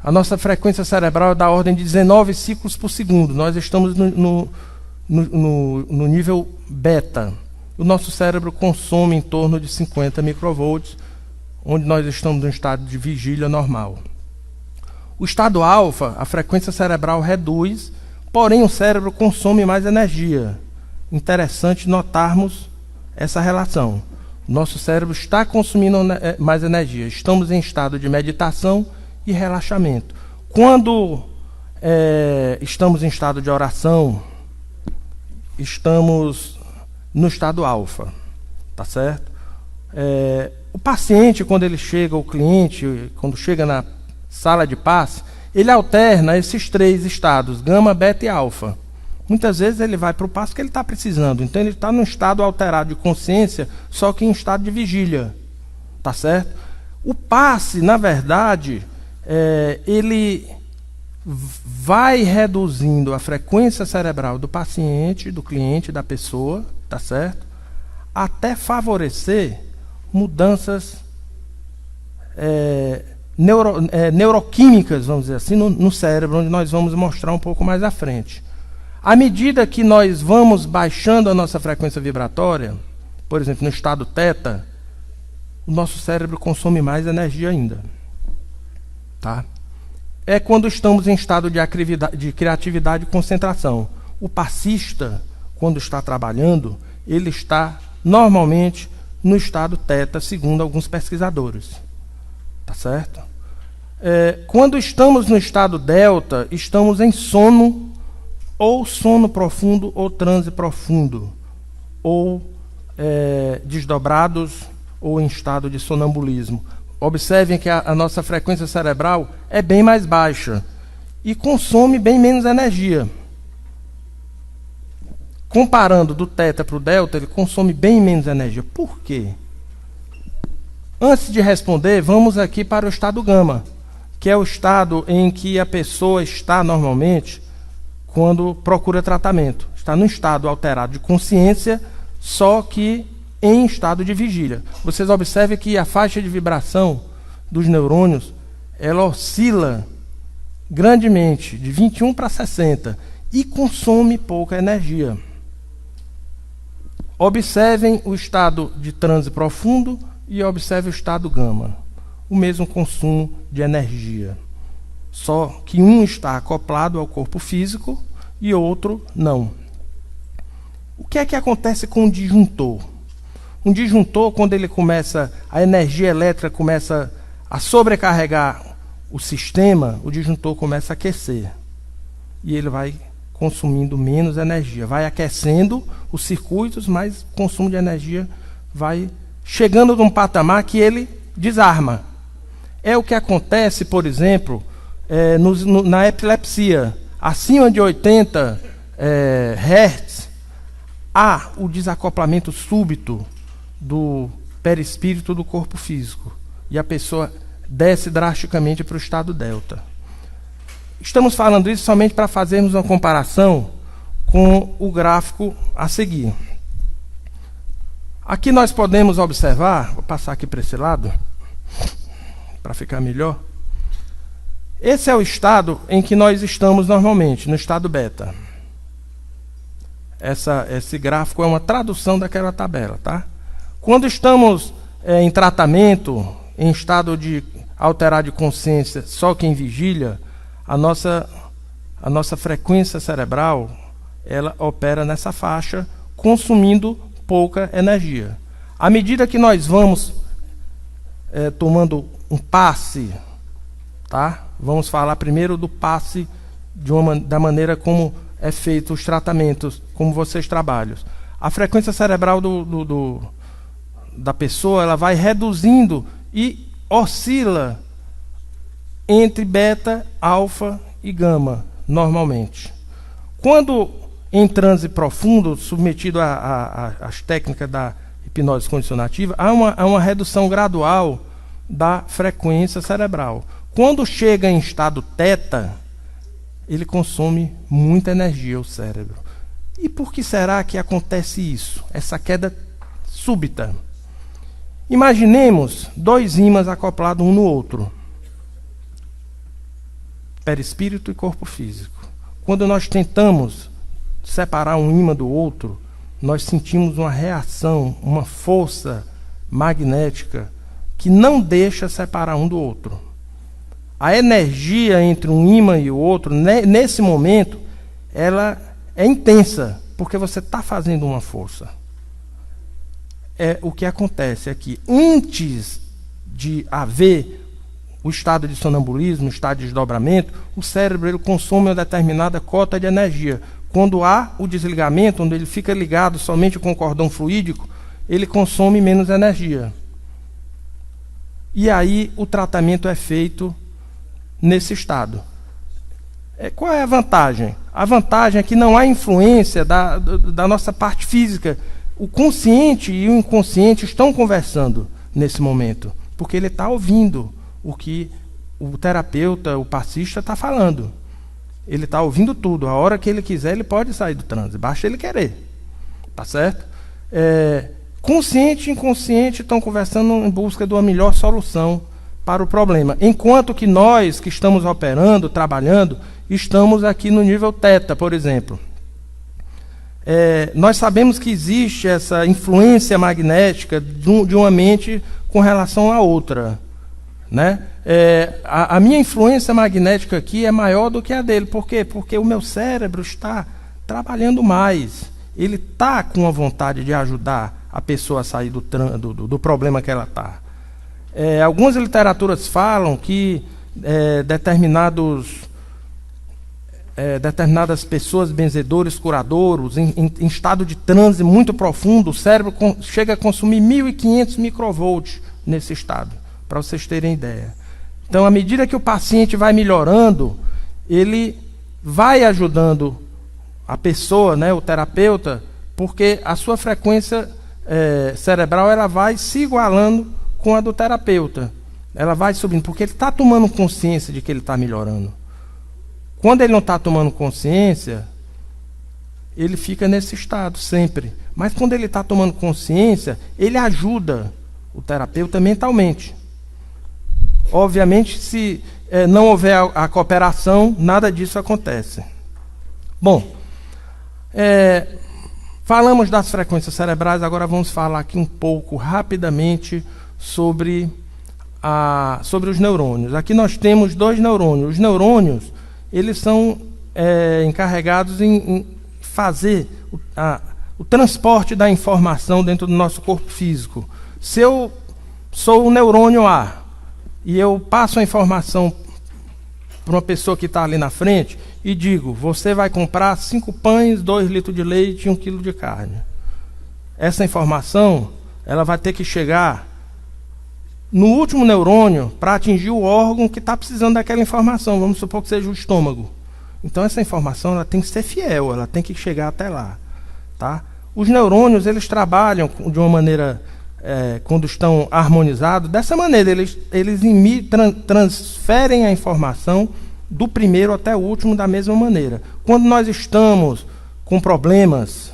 a nossa frequência cerebral é da ordem de 19 ciclos por segundo. Nós estamos no nível beta. O nosso cérebro consome em torno de 50 microvolts, onde nós estamos em estado de vigília normal. O estado alfa, a frequência cerebral reduz, porém o cérebro consome mais energia. Interessante notarmos essa relação. Nosso cérebro está consumindo mais energia. Estamos em estado de meditação e relaxamento. Quando estamos em estado de oração, estamos no estado alfa. Tá certo? O paciente, quando ele chega, o cliente, quando chega na sala de passe, ele alterna esses 3 estados, gama, beta e alfa. Muitas vezes ele vai para o passo que ele está precisando. Então ele está num estado alterado de consciência, só que em estado de vigília. Tá certo? O passe, na verdade, ele vai reduzindo a frequência cerebral do paciente, do cliente, da pessoa, tá certo? Até favorecer mudanças neuroquímicas, vamos dizer assim, no cérebro, onde nós vamos mostrar um pouco mais à frente. À medida que nós vamos baixando a nossa frequência vibratória, por exemplo, no estado θ, o nosso cérebro consome mais energia ainda. Tá? É quando estamos em estado de criatividade e concentração. O passista, quando está trabalhando, ele está normalmente no estado θ, segundo alguns pesquisadores. Tá certo? Quando estamos no estado delta, estamos em sono ou sono profundo ou transe profundo, ou desdobrados ou em estado de sonambulismo. Observem que a nossa frequência cerebral é bem mais baixa e consome bem menos energia. Comparando do teta para o delta, ele consome bem menos energia. Por quê? Antes de responder, vamos aqui para o estado gama, que é o estado em que a pessoa está normalmente quando procura tratamento. Está num estado alterado de consciência, só que em estado de vigília. Vocês observem que a faixa de vibração dos neurônios, ela oscila grandemente, de 21 para 60, e consome pouca energia. Observem o estado de transe profundo e observem o estado gama. O mesmo consumo de energia. Só que um está acoplado ao corpo físico e outro não. O que é que acontece com o disjuntor? Um disjuntor, quando ele começa, a energia elétrica começa a sobrecarregar o sistema, o disjuntor começa a aquecer. E ele vai consumindo menos energia. Vai aquecendo os circuitos, mas o consumo de energia vai chegando num patamar que ele desarma. É o que acontece, por exemplo, na epilepsia. Acima de 80 Hz, há o desacoplamento súbito do perispírito do corpo físico. E a pessoa desce drasticamente para o estado delta. Estamos falando isso somente para fazermos uma comparação com o gráfico a seguir. Aqui nós podemos observar, vou passar aqui para esse lado, para ficar melhor. Esse é o estado em que nós estamos normalmente, no estado beta. Esse gráfico é uma tradução daquela tabela, tá? Quando estamos em tratamento, em estado de alterar de consciência, só que em vigília, a nossa frequência cerebral, ela opera nessa faixa, consumindo pouca energia. À medida que nós vamos tomando um passe, tá? Vamos falar primeiro do passe da maneira como é feito os tratamentos, como vocês trabalham. A frequência cerebral da pessoa, ela vai reduzindo e oscila entre beta, alfa e gama, normalmente. Quando em transe profundo, submetido às técnicas da hipnose condicionativa, há uma redução gradual da frequência cerebral. Quando chega em estado teta, ele consome muita energia, o cérebro. E por que será que acontece isso? Essa queda súbita. Imaginemos dois ímãs acoplados um no outro. Perispírito e corpo físico. Quando nós tentamos separar um ímã do outro, nós sentimos uma reação, uma força magnética que não deixa separar um do outro. A energia entre um ímã e o outro, nesse momento, ela é intensa, porque você está fazendo uma força. O que acontece é que antes de haver o estado de sonambulismo, o estado de desdobramento, o cérebro ele consome uma determinada cota de energia. Quando há o desligamento, onde ele fica ligado somente com o cordão fluídico, ele consome menos energia. E aí o tratamento é feito nesse estado. Qual é a vantagem? A vantagem é que não há influência da nossa parte física. O consciente e o inconsciente estão conversando nesse momento, porque ele está ouvindo o que o terapeuta, o passista está falando. Ele está ouvindo tudo. A hora que ele quiser, ele pode sair do transe. Basta ele querer. Tá certo? Consciente e inconsciente estão conversando em busca de uma melhor solução para o problema. Enquanto que nós, que estamos operando, trabalhando, estamos aqui no nível teta, por exemplo. Nós sabemos que existe essa influência magnética de uma mente com relação à outra. Né? A minha influência magnética aqui é maior do que a dele. Por quê? Porque o meu cérebro está trabalhando mais. Ele está com a vontade de ajudar a pessoa a sair do problema que ela está. Algumas literaturas falam que determinados determinadas pessoas, benzedores, curadores, em estado de transe muito profundo, o cérebro chega a consumir 1.500 microvolts nesse estado, para vocês terem ideia. Então, à medida que o paciente vai melhorando, ele vai ajudando a pessoa, né, o terapeuta, porque a sua frequência cerebral ela vai se igualando com a do terapeuta. Ela vai subindo, porque ele está tomando consciência de que ele está melhorando. Quando ele não está tomando consciência, ele fica nesse estado sempre. Mas quando ele está tomando consciência, ele ajuda o terapeuta mentalmente. Obviamente, se não houver a cooperação, nada disso acontece. Bom, falamos das frequências cerebrais, agora vamos falar aqui um pouco, rapidamente, sobre os neurônios. Aqui nós temos 2 neurônios. Os neurônios, eles são encarregados em fazer o transporte da informação dentro do nosso corpo físico. Se eu sou o neurônio A e eu passo a informação para uma pessoa que está ali na frente e digo, você vai comprar 5 pães, 2 litros de leite e 1 quilo de carne. Essa informação ela vai ter que chegar no último neurônio para atingir o órgão que está precisando daquela informação. Vamos supor que seja o estômago. Então essa informação ela tem que ser fiel, ela tem que chegar até lá. Tá? Os neurônios eles trabalham de uma maneira, quando estão harmonizados, dessa maneira, eles transferem a informação do primeiro até o último da mesma maneira. Quando nós estamos com problemas,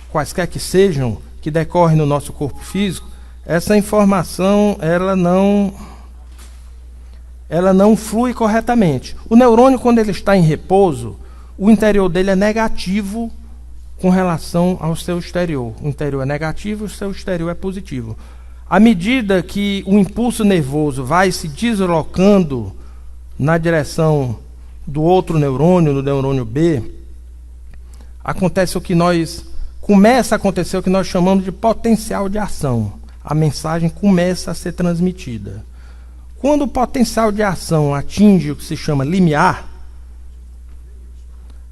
quaisquer que sejam, que decorrem no nosso corpo físico, essa informação ela não flui corretamente. O neurônio, quando ele está em repouso, o interior dele é negativo com relação ao seu exterior. O interior é negativo, o seu exterior é positivo. À medida que o impulso nervoso vai se deslocando na direção do outro neurônio, do neurônio B, começa a acontecer o que nós chamamos de potencial de ação. A mensagem começa a ser transmitida. Quando o potencial de ação atinge o que se chama limiar,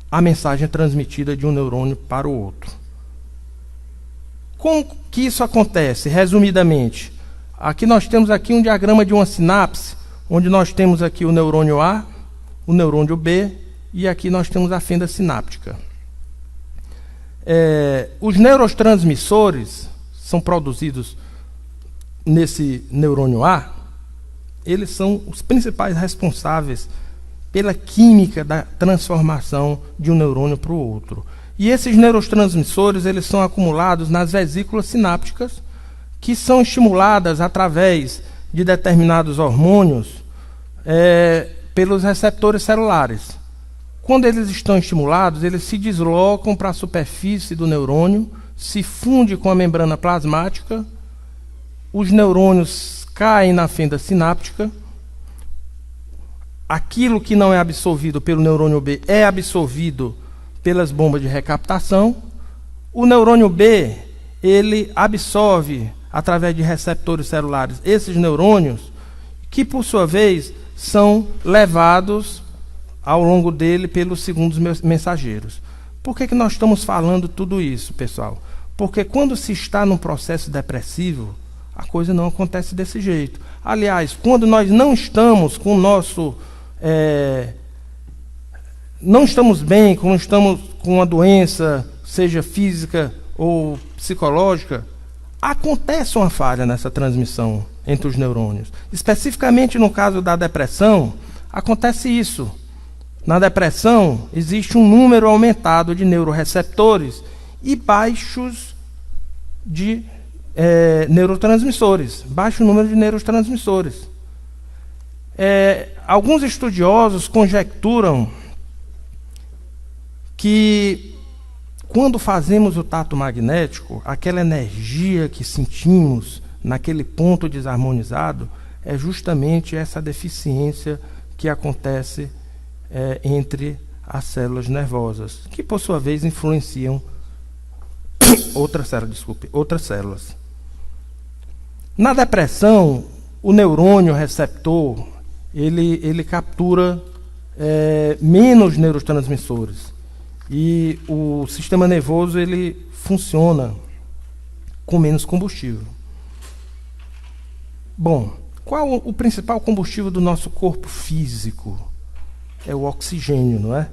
a mensagem é transmitida de um neurônio para o outro. Como que isso acontece? Resumidamente, aqui nós temos aqui um diagrama de uma sinapse, onde nós temos aqui o neurônio A, o neurônio B, e aqui nós temos a fenda sináptica. Os neurotransmissores são produzidos nesse neurônio A, eles são os principais responsáveis pela química da transformação de um neurônio para o outro. E esses neurotransmissores eles são acumulados nas vesículas sinápticas, que são estimuladas através de determinados hormônios pelos receptores celulares. Quando eles estão estimulados, eles se deslocam para a superfície do neurônio, se funde com a membrana plasmática, os neurônios caem na fenda sináptica, aquilo que não é absorvido pelo neurônio B é absorvido pelas bombas de recaptação. O neurônio B, ele absorve, através de receptores celulares, esses neurônios, que por sua vez são levados ao longo dele pelos segundos mensageiros. Por que nós estamos falando tudo isso, pessoal? Porque quando se está num processo depressivo, a coisa não acontece desse jeito. Aliás, quando nós não estamos com o nosso... não estamos bem, quando estamos com uma doença, seja física ou psicológica, acontece uma falha nessa transmissão entre os neurônios. Especificamente no caso da depressão, acontece isso. Na depressão, existe um número aumentado de neuroreceptores e baixos de neurotransmissores. Baixo número de neurotransmissores. Alguns estudiosos conjecturam que quando fazemos o tato magnético, aquela energia que sentimos naquele ponto desarmonizado é justamente essa deficiência que acontece entre as células nervosas, que por sua vez influenciam outras células. Na depressão, o neurônio receptor ele captura menos neurotransmissores. E o sistema nervoso ele funciona com menos combustível. Bom, qual o principal combustível do nosso corpo físico? É o oxigênio, não é?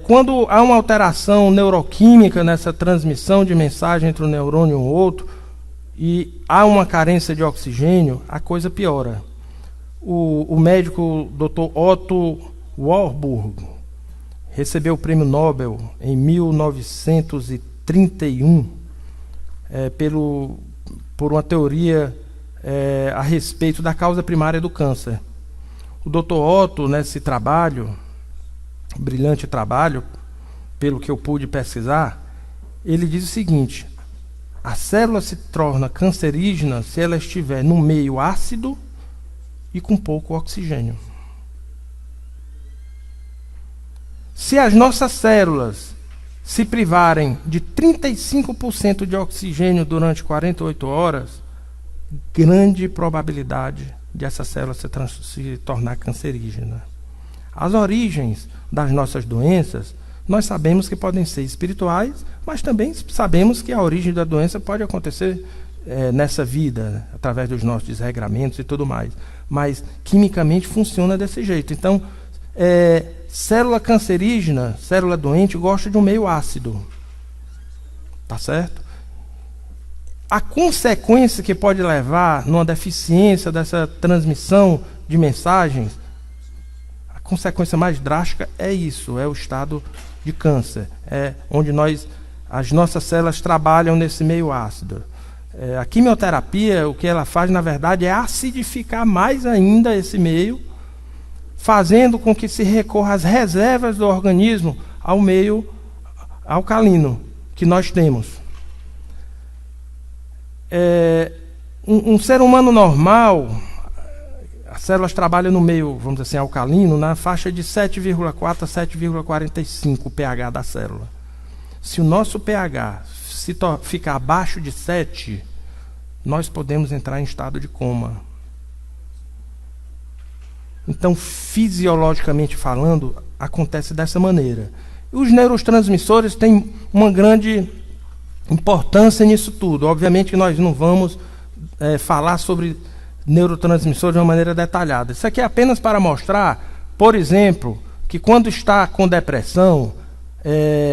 Quando há uma alteração neuroquímica nessa transmissão de mensagem entre um neurônio e um outro, e há uma carência de oxigênio, a coisa piora. O médico Dr. Otto Warburg recebeu o prêmio Nobel em 1931 por uma teoria a respeito da causa primária do câncer. O Dr. Otto, nesse trabalho, brilhante trabalho, pelo que eu pude pesquisar, ele diz o seguinte: a célula se torna cancerígena se ela estiver no meio ácido e com pouco oxigênio. Se as nossas células se privarem de 35% de oxigênio durante 48 horas, grande probabilidade de essa célula se tornar cancerígena. As origens das nossas doenças, nós sabemos que podem ser espirituais, mas também sabemos que a origem da doença pode acontecer nessa vida, através dos nossos desregramentos e tudo mais. Mas, quimicamente, funciona desse jeito. Então, célula cancerígena, célula doente, gosta de um meio ácido. Tá certo? A consequência que pode levar numa deficiência dessa transmissão de mensagens, a consequência mais drástica é isso, é o estado de câncer, onde as nossas células trabalham nesse meio ácido. A quimioterapia, o que ela faz, na verdade, é acidificar mais ainda esse meio, fazendo com que se recorra às reservas do organismo ao meio alcalino que nós temos. Um ser humano normal, as células trabalham no meio, vamos dizer assim, alcalino, na faixa de 7,4 a 7,45 o pH da célula. Se o nosso pH ficar abaixo de 7, nós podemos entrar em estado de coma. Então, fisiologicamente falando, acontece dessa maneira. Os neurotransmissores têm uma grande importância nisso tudo. Obviamente que nós não vamos falar sobre neurotransmissores de uma maneira detalhada. Isso aqui é apenas para mostrar, por exemplo, que quando está com depressão,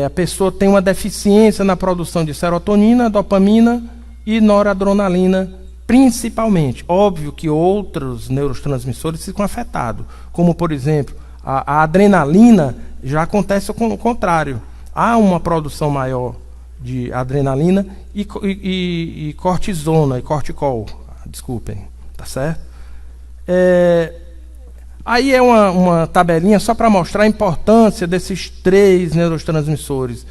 a pessoa tem uma deficiência na produção de serotonina, dopamina e noradrenalina, principalmente. Óbvio que outros neurotransmissores ficam afetados, como, por exemplo, a adrenalina já acontece o contrário. Há uma produção maior de adrenalina e cortisona, e corticol, desculpem, tá certo? Aí é uma tabelinha só para mostrar a importância desses 3 neurotransmissores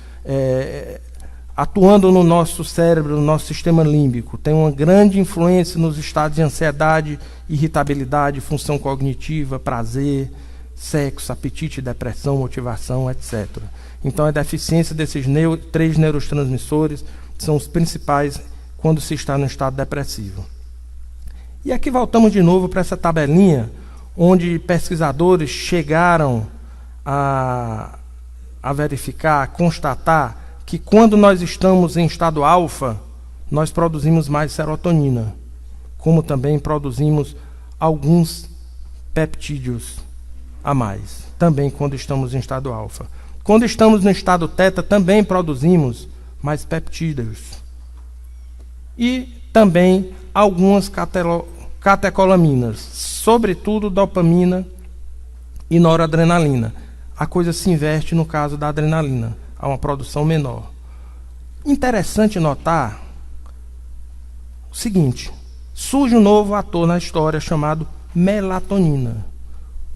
atuando no nosso cérebro, no nosso sistema límbico. Tem uma grande influência nos estados de ansiedade, irritabilidade, função cognitiva, prazer, sexo, apetite, depressão, motivação, etc. Então, a deficiência desses 3 neurotransmissores são os principais quando se está no estado depressivo. E aqui voltamos de novo para essa tabelinha, onde pesquisadores chegaram a verificar, a constatar que quando nós estamos em estado alfa, nós produzimos mais serotonina, como também produzimos alguns peptídeos a mais, também quando estamos em estado alfa. Quando estamos no estado teta, também produzimos mais peptídeos. E também algumas catecolaminas, sobretudo dopamina e noradrenalina. A coisa se inverte no caso da adrenalina, há uma produção menor. Interessante notar o seguinte: surge um novo ator na história chamado melatonina,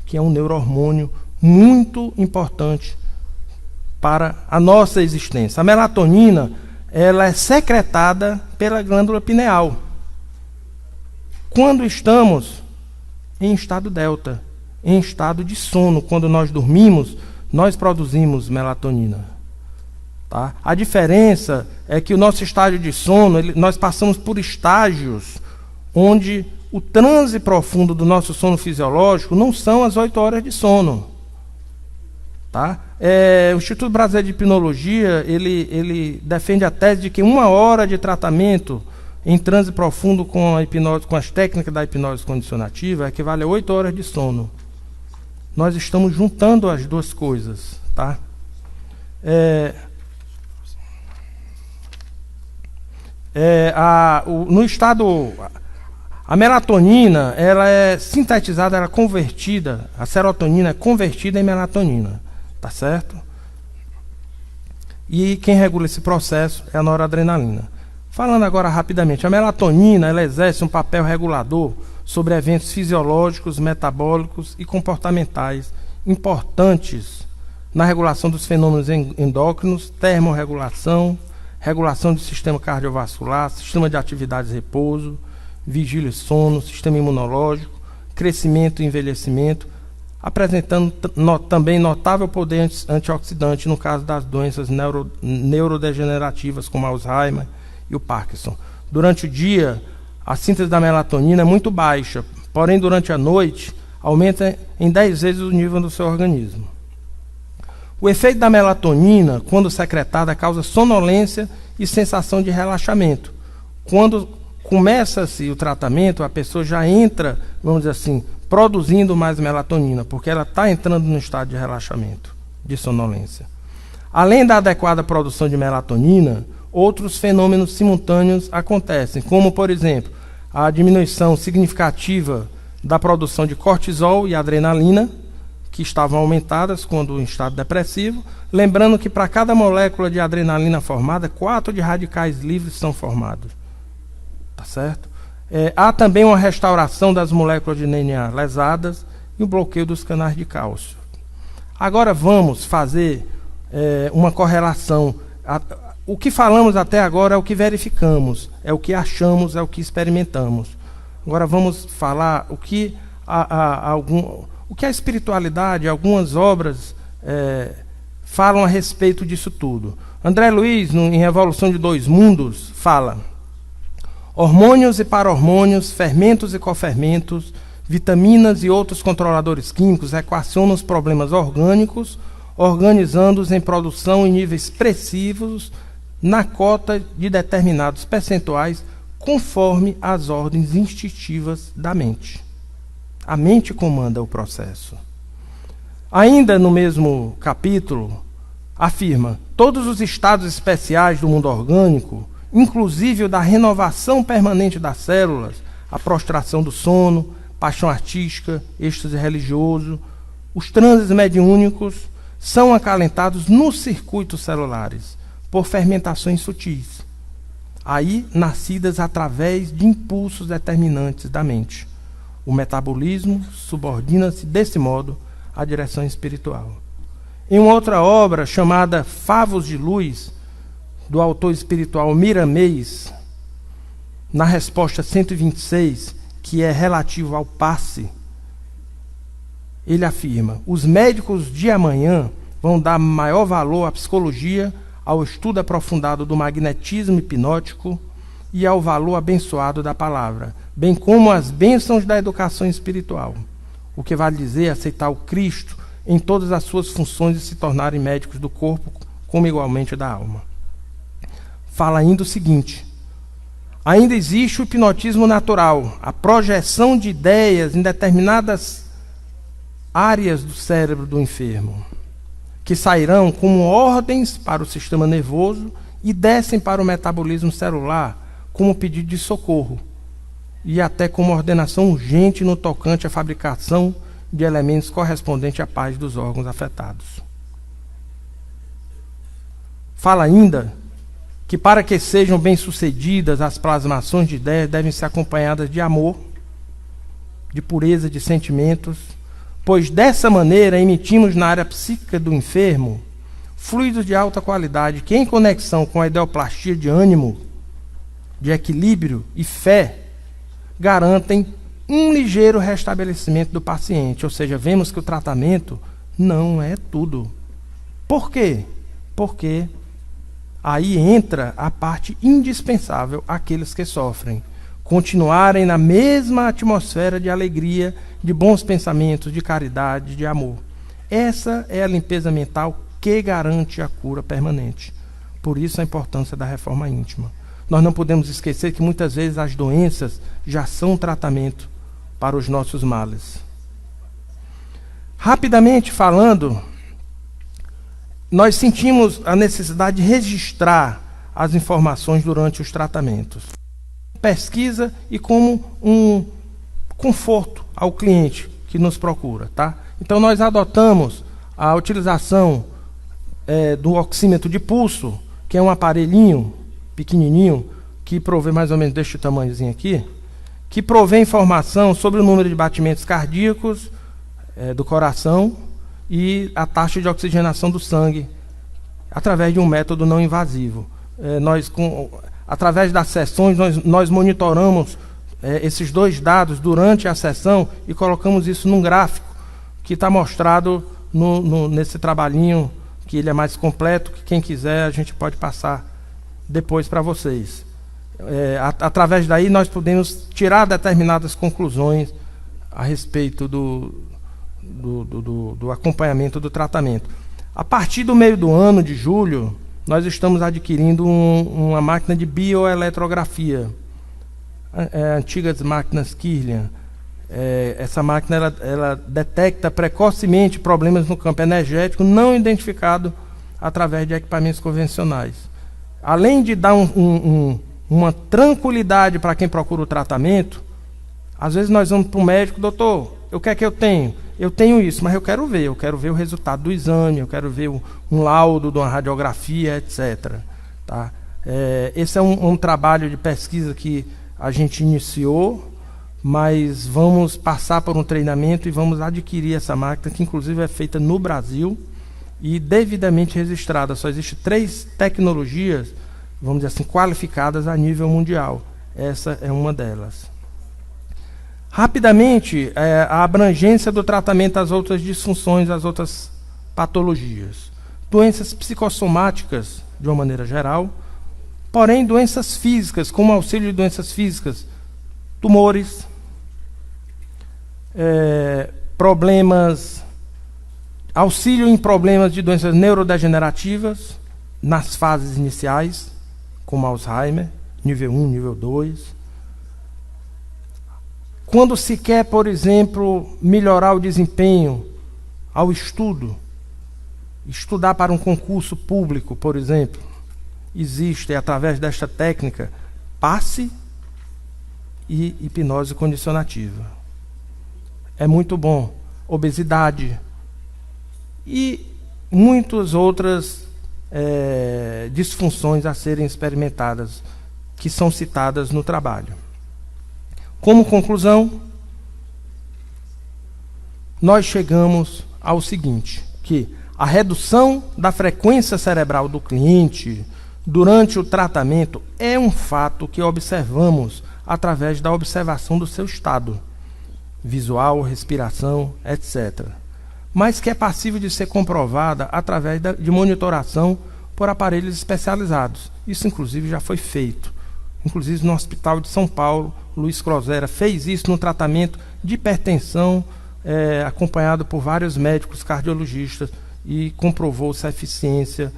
que é um neurohormônio muito importante para a nossa existência. A melatonina, ela é secretada pela glândula pineal quando estamos em estado delta, em estado de sono. Quando nós dormimos, nós produzimos melatonina. Tá? A diferença é que o nosso estágio de sono, nós passamos por estágios onde o transe profundo do nosso sono fisiológico não são as 8 horas de sono. Tá? O Instituto Brasileiro de Hipnologia, ele defende a tese de que 1 hora de tratamento em transe profundo com a hipnose, com as técnicas da hipnose condicionativa, equivale a 8 horas de sono. Nós estamos juntando as duas coisas. Tá? No estado... A melatonina, ela é sintetizada, ela é convertida, a serotonina é convertida em melatonina, tá certo? E quem regula esse processo é a noradrenalina. Falando agora rapidamente, a melatonina, ela exerce um papel regulador sobre eventos fisiológicos, metabólicos e comportamentais importantes na regulação dos fenômenos endócrinos, termorregulação, regulação do sistema cardiovascular, sistema de atividades e repouso, vigília e sono, sistema imunológico, crescimento e envelhecimento, apresentando também notável poder antioxidante no caso das doenças neurodegenerativas como Alzheimer e o Parkinson. Durante o dia, a síntese da melatonina é muito baixa, porém durante a noite aumenta em 10 vezes o nível do seu organismo. O efeito da melatonina, quando secretada, causa sonolência e sensação de relaxamento. Quando começa-se o tratamento, a pessoa já entra, vamos dizer assim, produzindo mais melatonina, porque ela está entrando no estado de relaxamento, de sonolência. Além da adequada produção de melatonina, outros fenômenos simultâneos acontecem, como, por exemplo, a diminuição significativa da produção de cortisol e adrenalina, que estavam aumentadas quando em estado depressivo, lembrando que para cada molécula de adrenalina formada, 4 de radicais livres são formados. Tá certo? Há também uma restauração das moléculas de DNA lesadas e o bloqueio dos canais de cálcio. Agora vamos fazer uma correlação. O que falamos até agora é o que verificamos, é o que achamos, é o que experimentamos. Agora vamos falar o que a espiritualidade, algumas obras falam a respeito disso tudo. André Luiz, em Revolução de Dois Mundos, fala: hormônios e para-hormônios, fermentos e cofermentos, vitaminas e outros controladores químicos equacionam os problemas orgânicos, organizando-os em produção em níveis expressivos na cota de determinados percentuais, conforme as ordens instintivas da mente. A mente comanda o processo. Ainda no mesmo capítulo, afirma: todos os estados especiais do mundo orgânico, inclusive o da renovação permanente das células, a prostração do sono, paixão artística, êxtase religioso, os transes mediúnicos, são acalentados nos circuitos celulares, por fermentações sutis, aí nascidas através de impulsos determinantes da mente. O metabolismo subordina-se, desse modo, à direção espiritual. Em uma outra obra, chamada Favos de Luz, do autor espiritual Miramês, na resposta 126, que é relativo ao passe, ele afirma: os médicos de amanhã vão dar maior valor à psicologia, ao estudo aprofundado do magnetismo hipnótico e ao valor abençoado da palavra, bem como às bênçãos da educação espiritual, o que vale dizer aceitar o Cristo em todas as suas funções e se tornarem médicos do corpo, como igualmente da alma. Fala ainda o seguinte: ainda existe o hipnotismo natural, a projeção de ideias em determinadas áreas do cérebro do enfermo, que sairão como ordens para o sistema nervoso e descem para o metabolismo celular como pedido de socorro e até como ordenação urgente no tocante à fabricação de elementos correspondentes à paz dos órgãos afetados. Fala ainda que para que sejam bem-sucedidas as plasmações de ideias devem ser acompanhadas de amor, de pureza de sentimentos, pois dessa maneira emitimos na área psíquica do enfermo fluidos de alta qualidade que, em conexão com a ideoplastia de ânimo, de equilíbrio e fé, garantem um ligeiro restabelecimento do paciente. Ou seja, vemos que o tratamento não é tudo. Por quê? Porque aí entra a parte indispensável àqueles que sofrem, continuarem na mesma atmosfera de alegria, de bons pensamentos, de caridade, de amor. Essa é a limpeza mental que garante a cura permanente. Por isso a importância da reforma íntima. Nós não podemos esquecer que muitas vezes as doenças já são um tratamento para os nossos males. Rapidamente falando, nós sentimos a necessidade de registrar as informações durante os tratamentos. Pesquisa e como um conforto ao cliente que nos procura, tá? Então nós adotamos a utilização do oxímetro de pulso, que é um aparelhinho pequenininho, que provê mais ou menos deste tamanhozinho aqui, que provê informação sobre o número de batimentos cardíacos do coração e a taxa de oxigenação do sangue, através de um método não invasivo. Através das sessões, nós monitoramos esses dois dados durante a sessão e colocamos isso num gráfico que está mostrado nesse trabalhinho, que ele é mais completo, que quem quiser a gente pode passar depois para vocês. Através daí nós podemos tirar determinadas conclusões a respeito do acompanhamento do tratamento. A partir do meio do ano, de julho, nós estamos adquirindo uma máquina de bioeletrografia, antigas máquinas Kirlian. Essa máquina ela detecta precocemente problemas no campo energético não identificado através de equipamentos convencionais. Além de dar uma tranquilidade para quem procura o tratamento, às vezes nós vamos para o médico: doutor, o que é que eu tenho? Eu tenho isso, mas eu quero ver o resultado do exame, eu quero ver um laudo de uma radiografia, etc. Tá? Esse é um trabalho de pesquisa que a gente iniciou, mas vamos passar por um treinamento e vamos adquirir essa máquina, que inclusive é feita no Brasil e devidamente registrada. Só existem 3 tecnologias, vamos dizer assim, qualificadas a nível mundial. Essa é uma delas. Rapidamente, a abrangência do tratamento às outras disfunções, às outras patologias. Doenças psicossomáticas, de uma maneira geral, porém doenças físicas, como auxílio de doenças físicas, tumores, auxílio em problemas de doenças neurodegenerativas, nas fases iniciais, como Alzheimer, nível 1, nível 2. Quando se quer, por exemplo, melhorar o desempenho ao estudo, estudar para um concurso público, por exemplo, existe, através desta técnica, passe e hipnose condicionativa. É muito bom. Obesidade e muitas outras disfunções a serem experimentadas, que são citadas no trabalho. Como conclusão, nós chegamos ao seguinte, que a redução da frequência cerebral do cliente durante o tratamento é um fato que observamos através da observação do seu estado visual, respiração, etc. Mas que é passível de ser comprovada através de monitoração por aparelhos especializados. Isso, inclusive, já foi feito. Inclusive, no Hospital de São Paulo, Luiz Crozera fez isso no tratamento de hipertensão, acompanhado por vários médicos cardiologistas, e comprovou-se a eficiência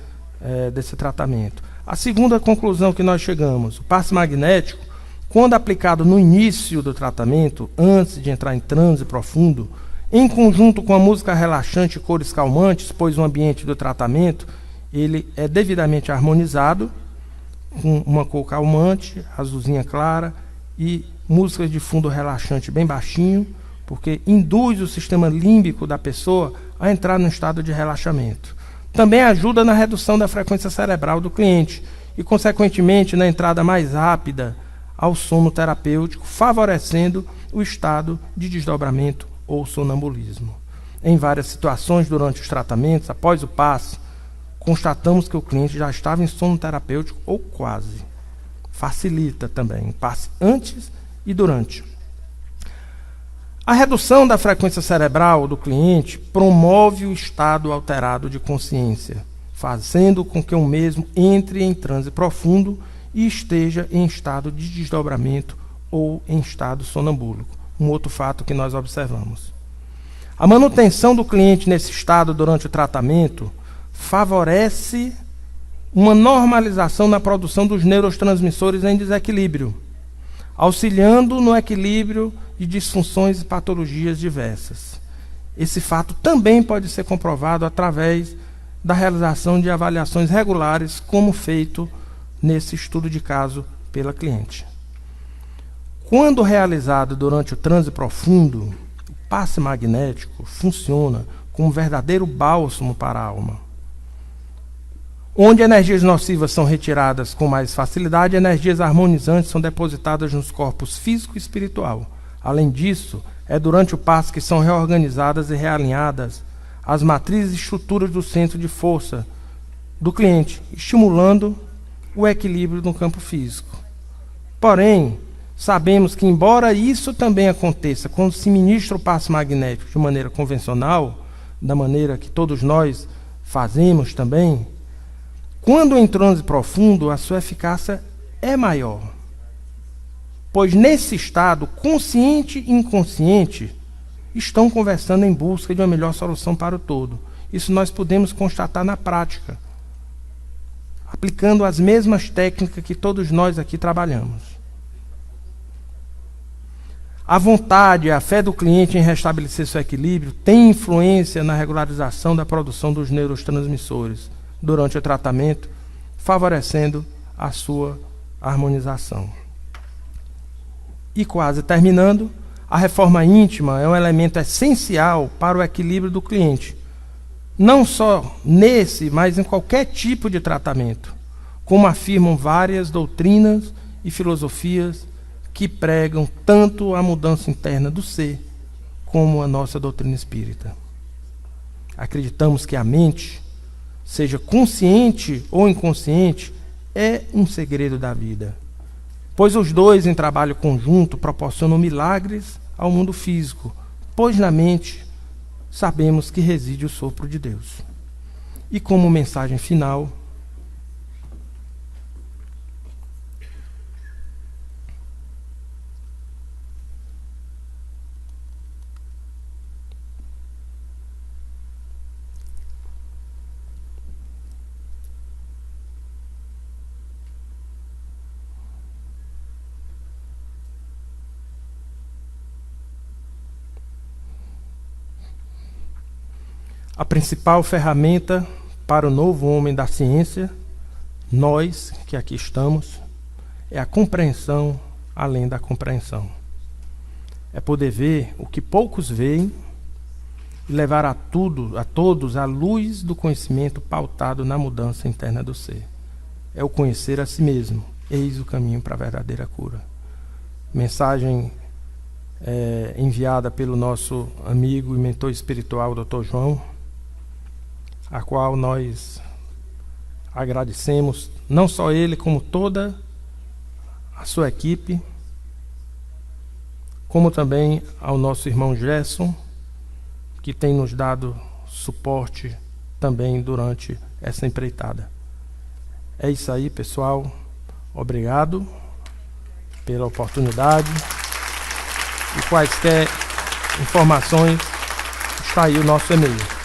desse tratamento. A segunda conclusão que nós chegamos: o passe magnético, quando aplicado no início do tratamento, antes de entrar em transe profundo, em conjunto com a música relaxante e cores calmantes, pois o ambiente do tratamento ele é devidamente harmonizado, com uma cor calmante, azulzinha clara, e músicas de fundo relaxante bem baixinho, porque induz o sistema límbico da pessoa a entrar num estado de relaxamento. Também ajuda na redução da frequência cerebral do cliente e, consequentemente, na entrada mais rápida ao sono terapêutico, favorecendo o estado de desdobramento ou sonambulismo. Em várias situações durante os tratamentos, após o passe, constatamos que o cliente já estava em sono terapêutico ou quase. Facilita também o passe antes e durante. A redução da frequência cerebral do cliente promove o estado alterado de consciência, fazendo com que o mesmo entre em transe profundo e esteja em estado de desdobramento ou em estado sonambúlico. Um outro fato que nós observamos. A manutenção do cliente nesse estado durante o tratamento favorece uma normalização na produção dos neurotransmissores em desequilíbrio, auxiliando no equilíbrio de disfunções e patologias diversas. Esse fato também pode ser comprovado através da realização de avaliações regulares, como feito nesse estudo de caso pela cliente. Quando realizado durante o transe profundo, o passe magnético funciona como um verdadeiro bálsamo para a alma. Onde energias nocivas são retiradas com mais facilidade, energias harmonizantes são depositadas nos corpos físico e espiritual. Além disso, é durante o passe que são reorganizadas e realinhadas as matrizes e estruturas do centro de força do cliente, estimulando o equilíbrio no campo físico. Porém, sabemos que, embora isso também aconteça quando se ministra o passe magnético de maneira convencional, da maneira que todos nós fazemos também, quando em transe profundo, a sua eficácia é maior. Pois nesse estado, consciente e inconsciente estão conversando em busca de uma melhor solução para o todo. Isso nós podemos constatar na prática, aplicando as mesmas técnicas que todos nós aqui trabalhamos. A vontade e a fé do cliente em restabelecer seu equilíbrio tem influência na regularização da produção dos neurotransmissores durante o tratamento, favorecendo a sua harmonização. E quase terminando, a reforma íntima é um elemento essencial para o equilíbrio do cliente, não só nesse, mas em qualquer tipo de tratamento, como afirmam várias doutrinas e filosofias que pregam tanto a mudança interna do ser, como a nossa doutrina espírita. Acreditamos que a mente, seja consciente ou inconsciente, é um segredo da vida, pois os dois, em trabalho conjunto, proporcionam milagres ao mundo físico, pois na mente sabemos que reside o sopro de Deus. E como mensagem final, a principal ferramenta para o novo homem da ciência, nós que aqui estamos, é a compreensão além da compreensão. É poder ver o que poucos veem e levar a todos a luz do conhecimento pautado na mudança interna do ser. É o conhecer a si mesmo. Eis o caminho para a verdadeira cura. Mensagem enviada pelo nosso amigo e mentor espiritual, Dr. João, a qual nós agradecemos, não só ele, como toda a sua equipe, como também ao nosso irmão Gerson, que tem nos dado suporte também durante essa empreitada. É isso aí, pessoal. Obrigado pela oportunidade. E quaisquer informações, está aí o nosso e-mail.